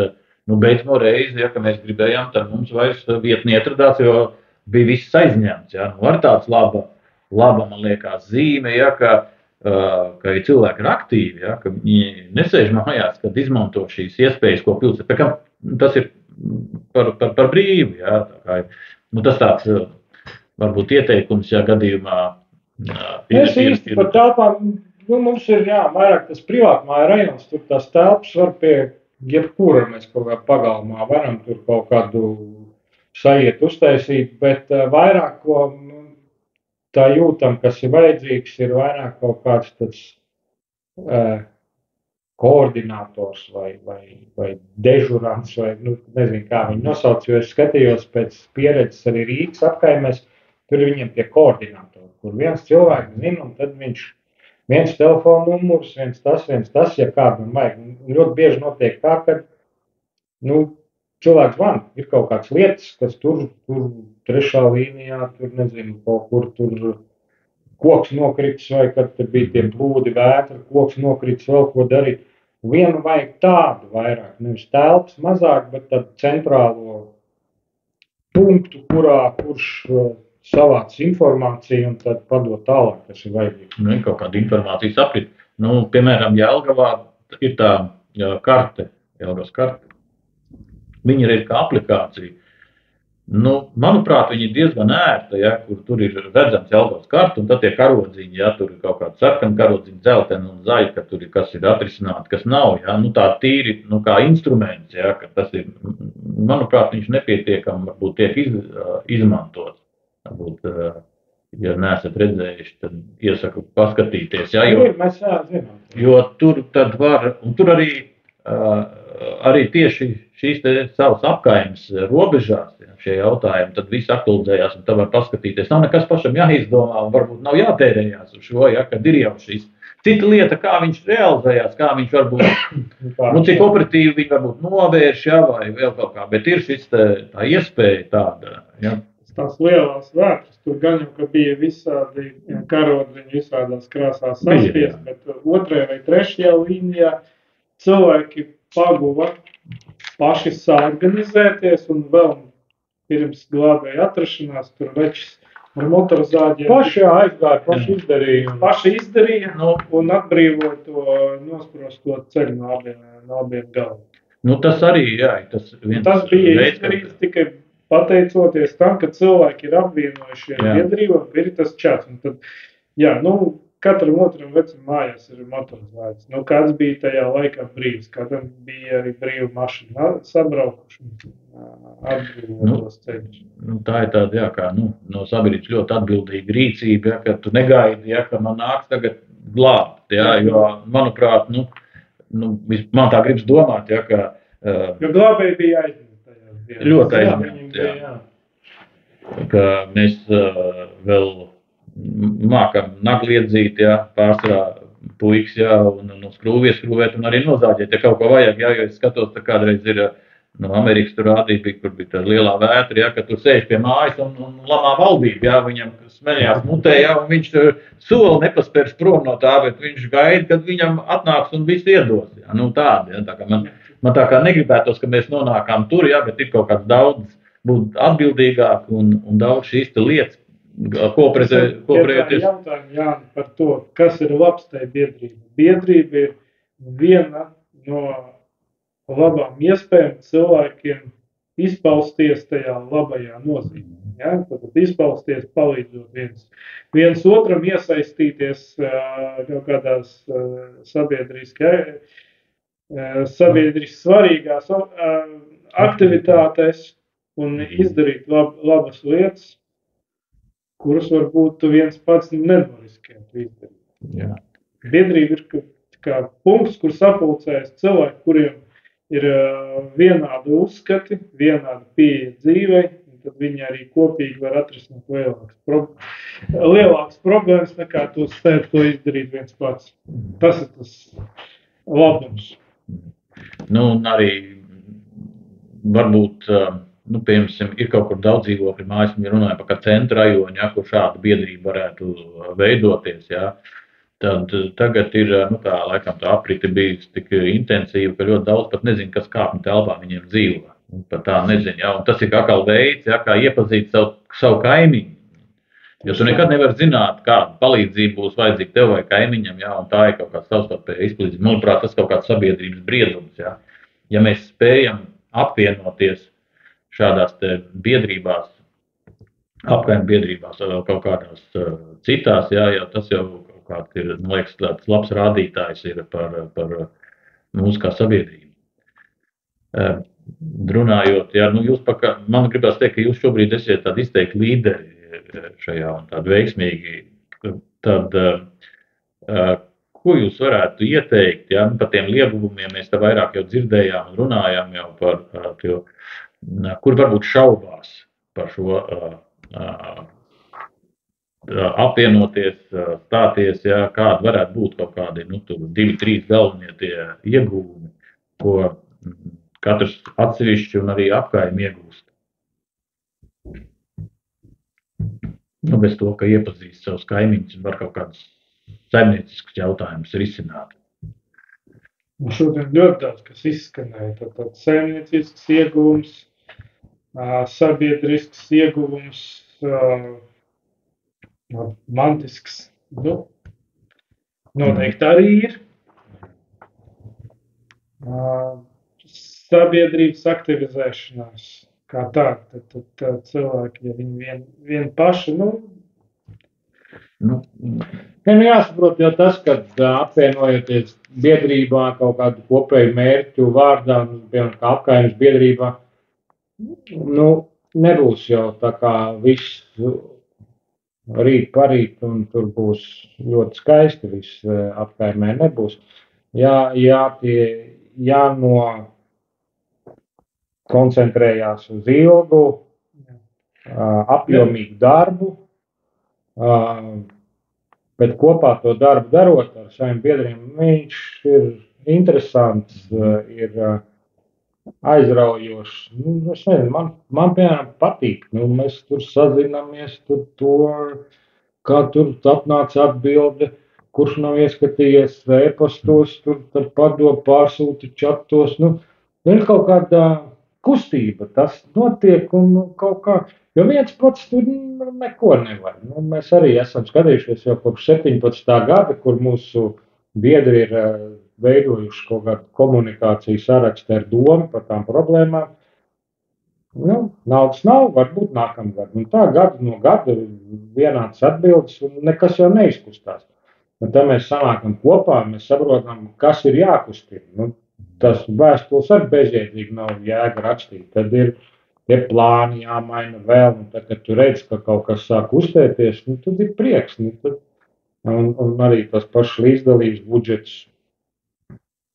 beidzamo reizi, ja, ka mēs gribējām, tad mums vairs vieta neatradās, jo bija viss aizņemts, ja, ar tāds laba, man liekas, zīme, ja, ka cilvēki ir aktīvi, ja, ka viņi nesēž mājās, kad izmanto šīs iespējas, ko pilsēta. Tas ir par brīvu, ja, tā kā ir. Tas tāds, varbūt ieteikums, ja gadījumā. Mēs īsti par telpām, mums ir, jā, vairāk tas privātmāja rajons, tur tās telpas var pie jebkura, mēs kaut kā pagalmā varam tur kaut kādu sajiet uztaisīt, bet vairāk, ko tā jūtam, kas ir vajadzīgs, ir vairāk kaut kāds tāds koordinators vai dežurants, vai nezinu, kā viņi nosauc, jo es skatījos pēc pieredzes arī Rīgas apkaimēs, tur ir viņiem tie koordinatori, kur viens cilvēks zina, un tad viņš viens telefona numurs, viens tas, ja kādam vajag. Ļoti bieži notiek tā, ka, cilvēks man ir kaut kādas lietas, kas tur trešā līnijā, tur nezinu, kaut kur tur koks nokritis, vai kad tur bija tie plūdi, vētra, koks nokritis, vēl ko darīt. Vienu vajag tādu vairāk, nevis telpas mazāk, bet tādu centrālo punktu, kurš savāc informāciju un tad padot tālāk, kas ir vajadzīgs. Kaut kāda informācijas aprit. Piemēram, Jelgavā ir tā karte, Jelgavas karte. Viņa ir kā aplikācija. Manuprāt, viņa ir diezgan ērta, ja, kur tur ir redzams Jelgavas karta, un tad tie karodziņi, ja, tur ir kaut kāda sarkana karodziņa, dzeltena un zaļa, ka tur ir kas ir atrisināti, kas nav, ja, tā tīri, kā instruments, ja, ka tas ir, manuprāt, viņš nepietiekami, varbūt tiek izmantots. Varbūt, ja neesat redzējuši, tad iesaku paskatīties, ja, jo tur tad var, un tur arī tieši šīs te savas apkaimes robežās, ja, šie jautājumi, tad viss aktualizējās un tad var paskatīties. Nav nekas pašam jāizdomā un varbūt nav jātērējās uz šo, ja, kad ir jau šis. Cita lieta, kā viņš realizējās, kā viņš varbūt, cik operatīvi viņi varbūt novērš, ja, vai vēl kaut kā, bet ir šis tā iespēja tāda, ja. Tās lielās vētras, tur gan jau, ka bija visādi karodziņi visādās krāsās saspies, bet otrajā vai trešajā līnijā cilvēki paguva paši saorganizēties un vēl pirms glābēja atrašanās tur večs ar motorizāģiem. Paši aizgāja, paši izdarīja un atbrīvoja to nosprosto ceļu no abiem galiem. Tas arī, jā, tas bija izdarīts tikai pateicoties tam, ka cilvēki ir apvienojušies biedrībā, ir tas čats. Un tad, katram otram vecam mājās ir motorizēts. Kāds bija tajā laikā brīvs, kādam bija arī brīva mašina sabraukuši atbrīvotos ceļus. Tā ir tāda, jā, kā, no sabiedrības ļoti atbildīga rīcība, ja, ka tu negaidi, ja, ka man nāks tagad glābt, ja, jo, manuprāt, man tā gribas domāt, ja, ka Jo glābēji bija aizņemti tajās dienās. ļoti Jā, aizņemti, viņam bija, jā. jā. Ka mēs vēl mākam nagliedzīt, ja, pārsvarā puikas, ja, un skrūvēt un arī nozāģēt, ja kaut ko vajag, ja, jo es skatos, tā kādreiz ir no Amerikas tur rādīja, kur bija tāda lielā vētra, ja, ka tur sēž pie mājas un lamā valdību, ja, viņam smeļās mutē, ja, un viņš soli nepaspērs prom no tā, bet viņš gaida, kad viņam atnāks un viss iedos, ja, nu tādi, ja, tā kā man tā kā negribētos, ka mēs nonākām tur, ja, bet ir kaut kāds daudz būt atbildīgāk un daudz šīs lietas, kooperēties. Jautājumu, Jāni, par to, kas ir labs tai biedrība. Biedrība ir viena no labām iespējām cilvēkiem izpausties tajā labajā nozīmē. Ja? Tad izpausties, palīdzot viens otram, iesaistīties kaut kādās sabiedriski svarīgās aktivitātēs un izdarīt labas lietas, kuras varbūt tu viens pats nenoriskētu izdarīt. Jā. Biedrība ir kā punkts, kur sapulcējas cilvēki, kuriem ir vienādi uzskati, vienādi pieeja dzīvei, un tad viņi arī kopīgi var atrisināt lielākas problēmas, nekā to izdarīt viens pats. Tas ir tas labums. Nu, un arī varbūt, piemēram, ir kaut kur daudz dzīvokļu mājas, ja runājam par kā centra rajonu, ja, kur šāda biedrība varētu veidoties, ja. Tad tagad ir, tā laikam tā aprite bijusi tik intensīva, ka ļoti daudz pat nezinu, kas kāpņu telpā viņiem dzīvo. Pat tā nezinu, ja, un tas ir atkal veids, ja, kā iepazīt savu kaimiņu. Jo tu nekad nevar zināt, kāda palīdzība būs vajadzīga tev vai kaimiņam, ja, un tā ir kaut kāds savstarpēja izplīdzība. Manuprāt, tas kaut kāds sabiedrības briedums, ja. Ja mēs spējam apvienoties šādās te biedrībās, apkaimju biedrībās vai vēl kaut kādās citās, ja, jo tas jau kāds ir, man liekas, tāds labs rādītājs ir par mūsu kā sabiedrību. Runājot, jā, jūs man gribās teikt, ka jūs šobrīd esiet tādi izteikti līderi šajā un tādi veiksmīgi, tad ko jūs varētu ieteikt, ja, par tiem lieguvumiem mēs te vairāk jau dzirdējām un runājām jau par, kur varbūt šaubās par šo apvienoties, stāties, ja, kādi varētu būt kaut kādi, 2-3 galvenie tie iegūmi, ko katrs atsevišķi un arī apkaimi iegūst. Bez to, ka iepazīst savus kaimiņus un var kaut kādus saimnieciskus jautājumus risināt. Un šodien ļoti daudz, kas izskanēja, tad saimniecisks ieguvums, sabiedrisks ieguvums, mantisks, noteikti arī ir. Sabiedrības aktivizēšanās kā tā, tad cilvēki, ja viņi vien paši, jāsaprot jau tas, ka apvienojoties biedrībā kaut kādu kopēju mērķu vārdā, piemēram, kā apkaimes biedrībā, nebūs jau tā kā viss rīt parīt, un tur būs ļoti skaisti, viss apkaimē nebūs. Koncentrējās uz ilgu, apjomīgu darbu, bet kopā to darbu darot ar saviem biedriem, viņš ir interesants, ir aizraujošs. Es nezinu, man piemēram patīk, mēs tur sazinamies, kā tur atnāca atbilde, kurš nav ieskatījies e-pastos, tur padod pārsūti čatos, ir kaut kāda kustība, tas notiek un kaut kā, jo viens pats tur neko nevar. Mēs arī esam skatījušies jau kopš 17. gada, kur mūsu biedri ir veidojuši kaut kādu komunikāciju sarakstu ar domu par tām problēmām. Naudas nav, varbūt nākamgad. Un tā gadu no gada vienāds atbildes un nekas jau neizkustās. Un tad mēs sanākam kopā, mēs saprotam, kas ir jākustina. Tas vēstules arī bezjēdzīgi nav jēga rakstīt. Tad ir tie plāni jāmaina vēl, un tad, kad tu redz, ka kaut kas sāk uztēties, tad ir prieks. Un arī tas pašs līdzdalības budžets.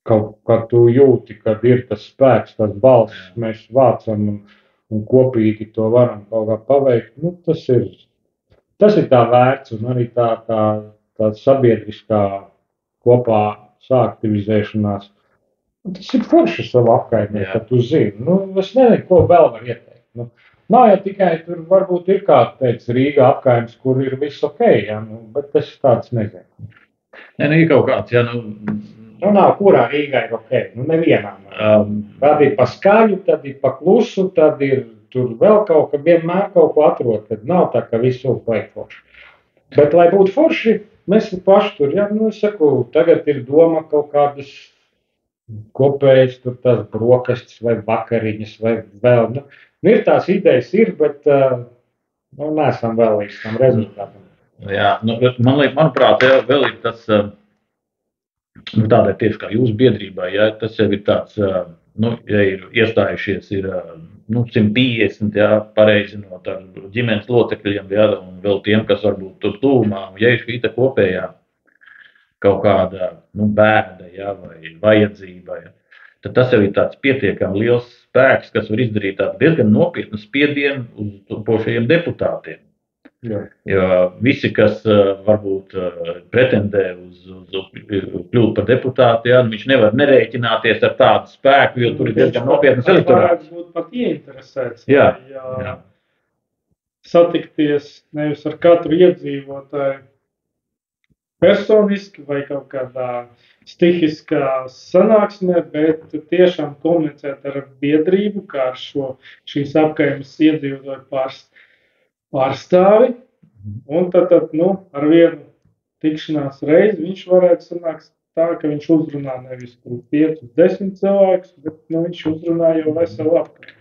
kad tu jūti, kad ir tas spēks, tas balss, mēs vācam un kopīgi to varam kaut kā paveikt, nu, tas ir tā vērts un arī tā sabiedriskā kopā sāktivizēšanās. Tas ir forši savu apkaimē, ka tu zini. Nu, es nezinu, ko vēl var ieteikt. Nu, nav jau tikai tur varbūt ir kāds, teica, Rīga apkaimes, kur ir viss ok, ja, nu, bet es tāds nezinu. Nē, nu ir kaut kāds, ja, nu... Nu, nav, kurā Rīgā ir ok, nu, nevienām. Tad ir pa skaļu, tad ir pa klusu, tad ir tur vēl kaut ka, vienmēr kaut ko atrod, tad nav tā, ka visu vajag forši. Bet, lai būtu forši, mēs paši tur, ja, nu, es saku, tagad ir doma kaut kādas kopējas, tur tās brokastis vai vakariņas vai vēl, nu, ir tās idejas ir, bet, nu, neesam vēl līdz tam rezultātam. Jā, nu, manuprāt, jā, vēl ir tas, nu, tādai tieši kā jūsu biedrībā, ja, tas jau ir tāds, nu, ja ir iestājušies, ir, nu, 150, jā, pareizinot ar ģimenes locekļiem, jā, un vēl tiem, kas varbūt tur tūmā, un ja ir šī kopējā kaut kāda, nu, bēda, jā, vai vajadzība, jā, tad tas jau ir tāds pietiekami liels spēks, kas var izdarīt tādu diezgan nopietnu spiedienu uz topošajiem deputātiem. Jo visi, kas varbūt pretendē uz kļūt par deputātu, jā, viņš nevar nerēķināties ar tādu spēku, jo tur ir diezgan nopietnas elektorāts. Būt pat ieinteresēts. Jā. Satikties nevis ar katru iedzīvotāju personiski vai kaut kādā stihiskā sanāksmē, bet tiešām komunicēt ar biedrību, kā ar šīs apkaimes iedzīvotāju pārstāvi, un tad, nu, ar vienu tikšanās reizi viņš varētu sanākt tā, ka viņš uzrunā nevis 5-10 cilvēkus, bet, nu, viņš uzrunā jau veselu apkārt.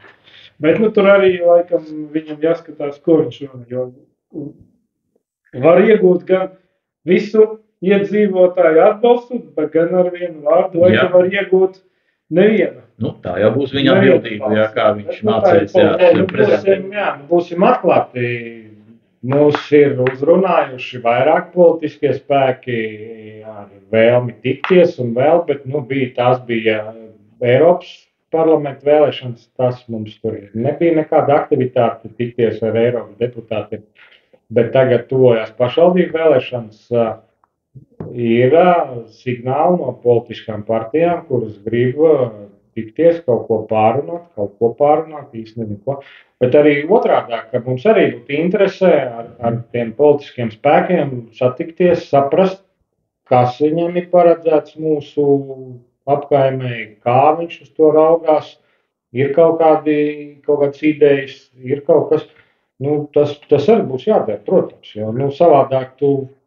Bet, nu, tur arī, laikam, viņam jāskatās, ko viņš runā, jo var iegūt gan visu iedzīvotāju atbalstu, bet gan ar vienu vārdu, laikam, var iegūt nevienu. Nu, tā jau būs viņa atbildība, jā, kā viņš mācēs, jā. Būsim atklāti. Mūs ir uzrunājuši vairāk politiskie spēki ar vēlmi tikties un vēl, bet, nu, tās bija Eiropas parlamenta vēlēšanas, tas mums tur nebija nekāda aktivitāte tikties ar Eiropas deputātiem, bet tagad tuvojās pašvaldību vēlēšanas. Ir signāli no politiskām partijām, kuras grib tikties, kaut ko pārunāt, īsti nezinu ko. Bet arī otrādāk, ka mums arī būtu interesē ar tiem politiskiem spēkiem satikties, saprast, kas viņiem ir paredzēts mūsu apkaimē, kā viņš uz to raugās, ir kaut kādas idejas, ir kaut kas, nu, tas arī būs jādara, protams, jo, nu, savādāk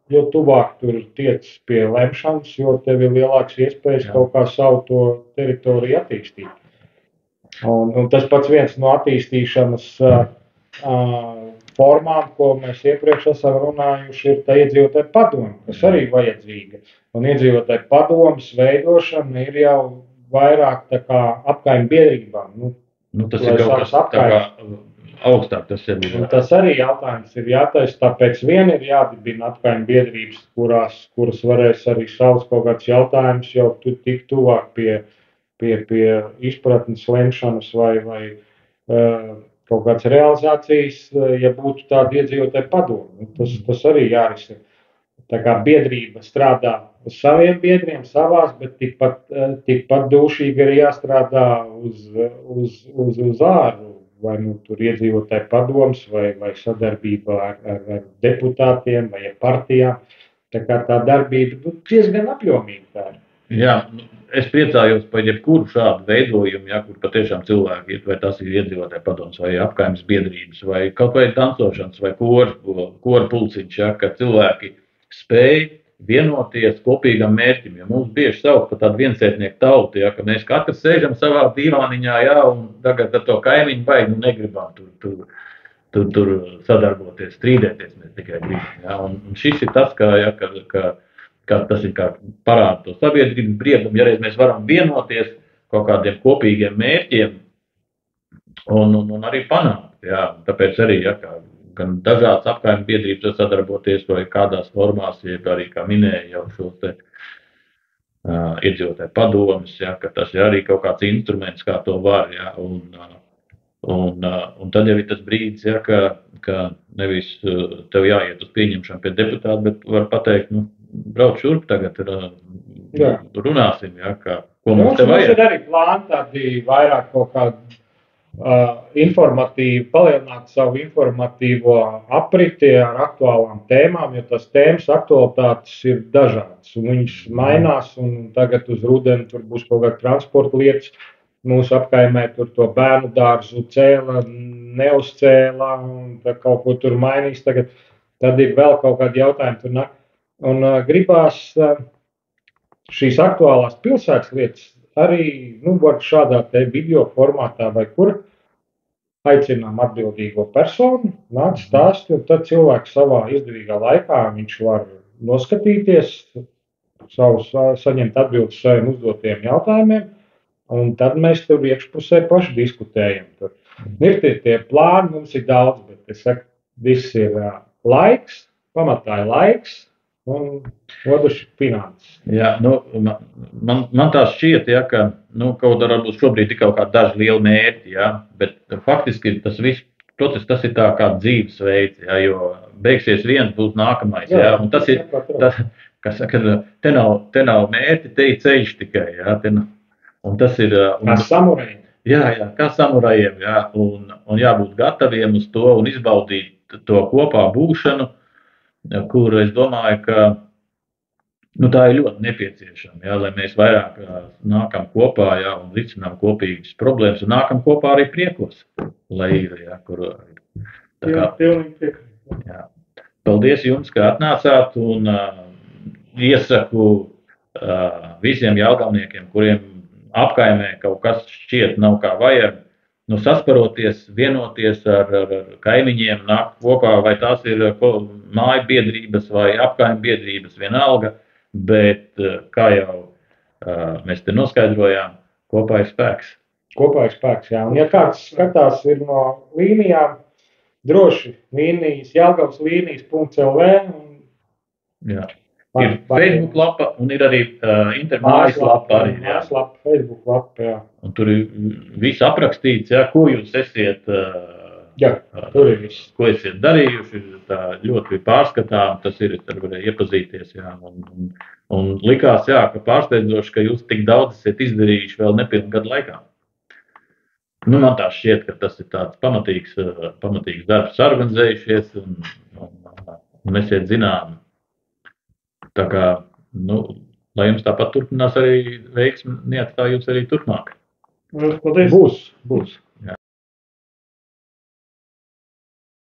jo tuvāk tur tiec pie lemšanas, jo tev ir lielāks iespējas kaut kā savu to teritoriju attīstīt. Un tas pats viens no attīstīšanas formām, ko mēs iepriekš esam runājuši, ir tā iedzīvotāju padome, kas arī vajadzīga. Un iedzīvotāju padomes veidošana ir jau vairāk tā kā apkaimju biedrībām. Nu, tas ir kaut kas tā kā augstāk tas ir. Tas arī jautājums ir jātaisa, tāpēc vien ir jādibina apkaimju biedrības, kuras varēs arī savus kaut kāds jautājums jau tik tuvāk pie izpratnes lemšanas vai kaut kāds realizācijas, ja būtu tāda iedzīvotāja padome. Tas arī jārisina. Tā kā biedrība strādā uz saviem biedriem, savās, bet tikpat dūšīgi arī jāstrādā uz āru. Vai nu tur iedzīvotāju padoms, vai sadarbība ar deputātiem, vai ar partijām. Tā kā tā darbība diezgan apjomīga tā ir. Jā, es priecājos par jebkuru šādu veidojumu, ja, kur patiešām cilvēki ir, vai tas ir iedzīvotāju padoms, vai apkaimes biedrības, vai kaut vai dancošanas, vai kora pulciņš, ja, ka cilvēki spēj vienoties kopīgam mērķim, jo mums bieži sauc par tādu viensētnieku tautu, ja, ka mēs katrs sēžam savā divāniņā, ja, un tagad ar to kaimiņu baigi negribam tur sadarboties, strīdēties, mēs tikai gribam. Ja, un šis ir tas, ka tas ir kā parāda to sabiedrības briedumu, ja reiz mēs varam vienoties kaut kādiem kopīgiem mērķiem un arī panākt. Ja, tāpēc arī, ja, gan dažādas apkaimju biedrības var sadarboties vai kādās formās, ja arī, kā minēja jau šos te iedzīvotāju padomus, ja, ka tas ir arī kaut kāds instruments, kā to var. Ja, un tad jau ir tas brīdis, ja, ka nevis tev jāiet uz pieņemšanu pie deputāta, bet var pateikt, nu, brauc šurp tagad, runāsim, ja, ko mums te vajag. Mums ir arī plāni tādi vairāk kaut kādi informatīvi, palielināt savu informatīvo apriti ar aktuālām tēmām, jo tas tēmas aktualitātes ir dažādas, un viņas mainās, un tagad uz rudeni tur būs kaut kāda transporta lietas, mūsu apkaimē tur to bērnu dārzu cēla, neuzcēla, un kaut ko tur mainīs tagad, tad ir vēl kaut kādi jautājumi tur nāk, un gribās šīs aktuālās pilsētas lietas arī, var šādā te video formātā vai kur aicinām atbildīgo personu, nāc stāsti, un tad cilvēks savā izdevīgā laikā viņš var noskatīties, saņemt atbildes saviem uzdotiem jautājumiem, un tad mēs tur iekšpusē paši diskutējam. Tur ir tie plāni, mums ir daudz, bet es saku, viss ir laiks, pamatā ir laiks, un otrs ir finanses. Jā, man tā šķiet, ja, ka kaut arī varbūt šobrīd ir kaut kādi daži lieli mērķi, ja, bet faktiski tas viss process, tas ir tā kā dzīvesveids, ja, jo beigsies viens, būs nākamais. Ja, un tas ir, kas saka, te nav mērķi, te ir ceļš tikai. Ja, un tas ir... Kā samurajiem. Jā, kā samurajiem, ja, un jābūt gataviem uz to un izbaudīt to kopā būšanu, kur es domāju, ka tā ir ļoti nepieciešama, ja, lai mēs vairāk nākam kopā, ja, un risinām kopīgas problēmas, un nākam kopā arī priekos, lai ir, ja, kur tā kā. Pilnīgi piekrīt. Jā. Paldies jums, ka atnācāt, un iesaku visiem jelgavniekiem, kuriem apkaimē kaut kas šķiet nav kā vajag, sasparoties, vienoties ar kaimiņiem, nākt kopā, vai tās ir māju biedrības vai apkaimju biedrības, vienalga, bet, kā jau mēs te noskaidrojām, kopā ir spēks. Kopā ir spēks, jā. Un ja kāds skatās ir no līnijām, droši līnijas, Jelgavas līnijas.lv. Jā. Ir Facebook lapa un ir arī mājaslapa arī. Mājaslapa, Facebook lapa, jā. Un tur ir viss aprakstīts, jā, ko jūs esiet, tur ir viss. Ko esiet darījuši, tā ļoti pārskatām, tas ir, tad varēja iepazīties, jā. Un likās, jā, ka pārsteidzoši, ka jūs tik daudz esat izdarījuši vēl nepilnu gadu laikā. Man tā šķiet, ka tas ir tāds pamatīgs darbs, organizējušies un esiet zinām. Tā kā, lai jums tāpat turpinās arī veiksmi, neatstāj jūs arī turpmāk. Paldies. Būs.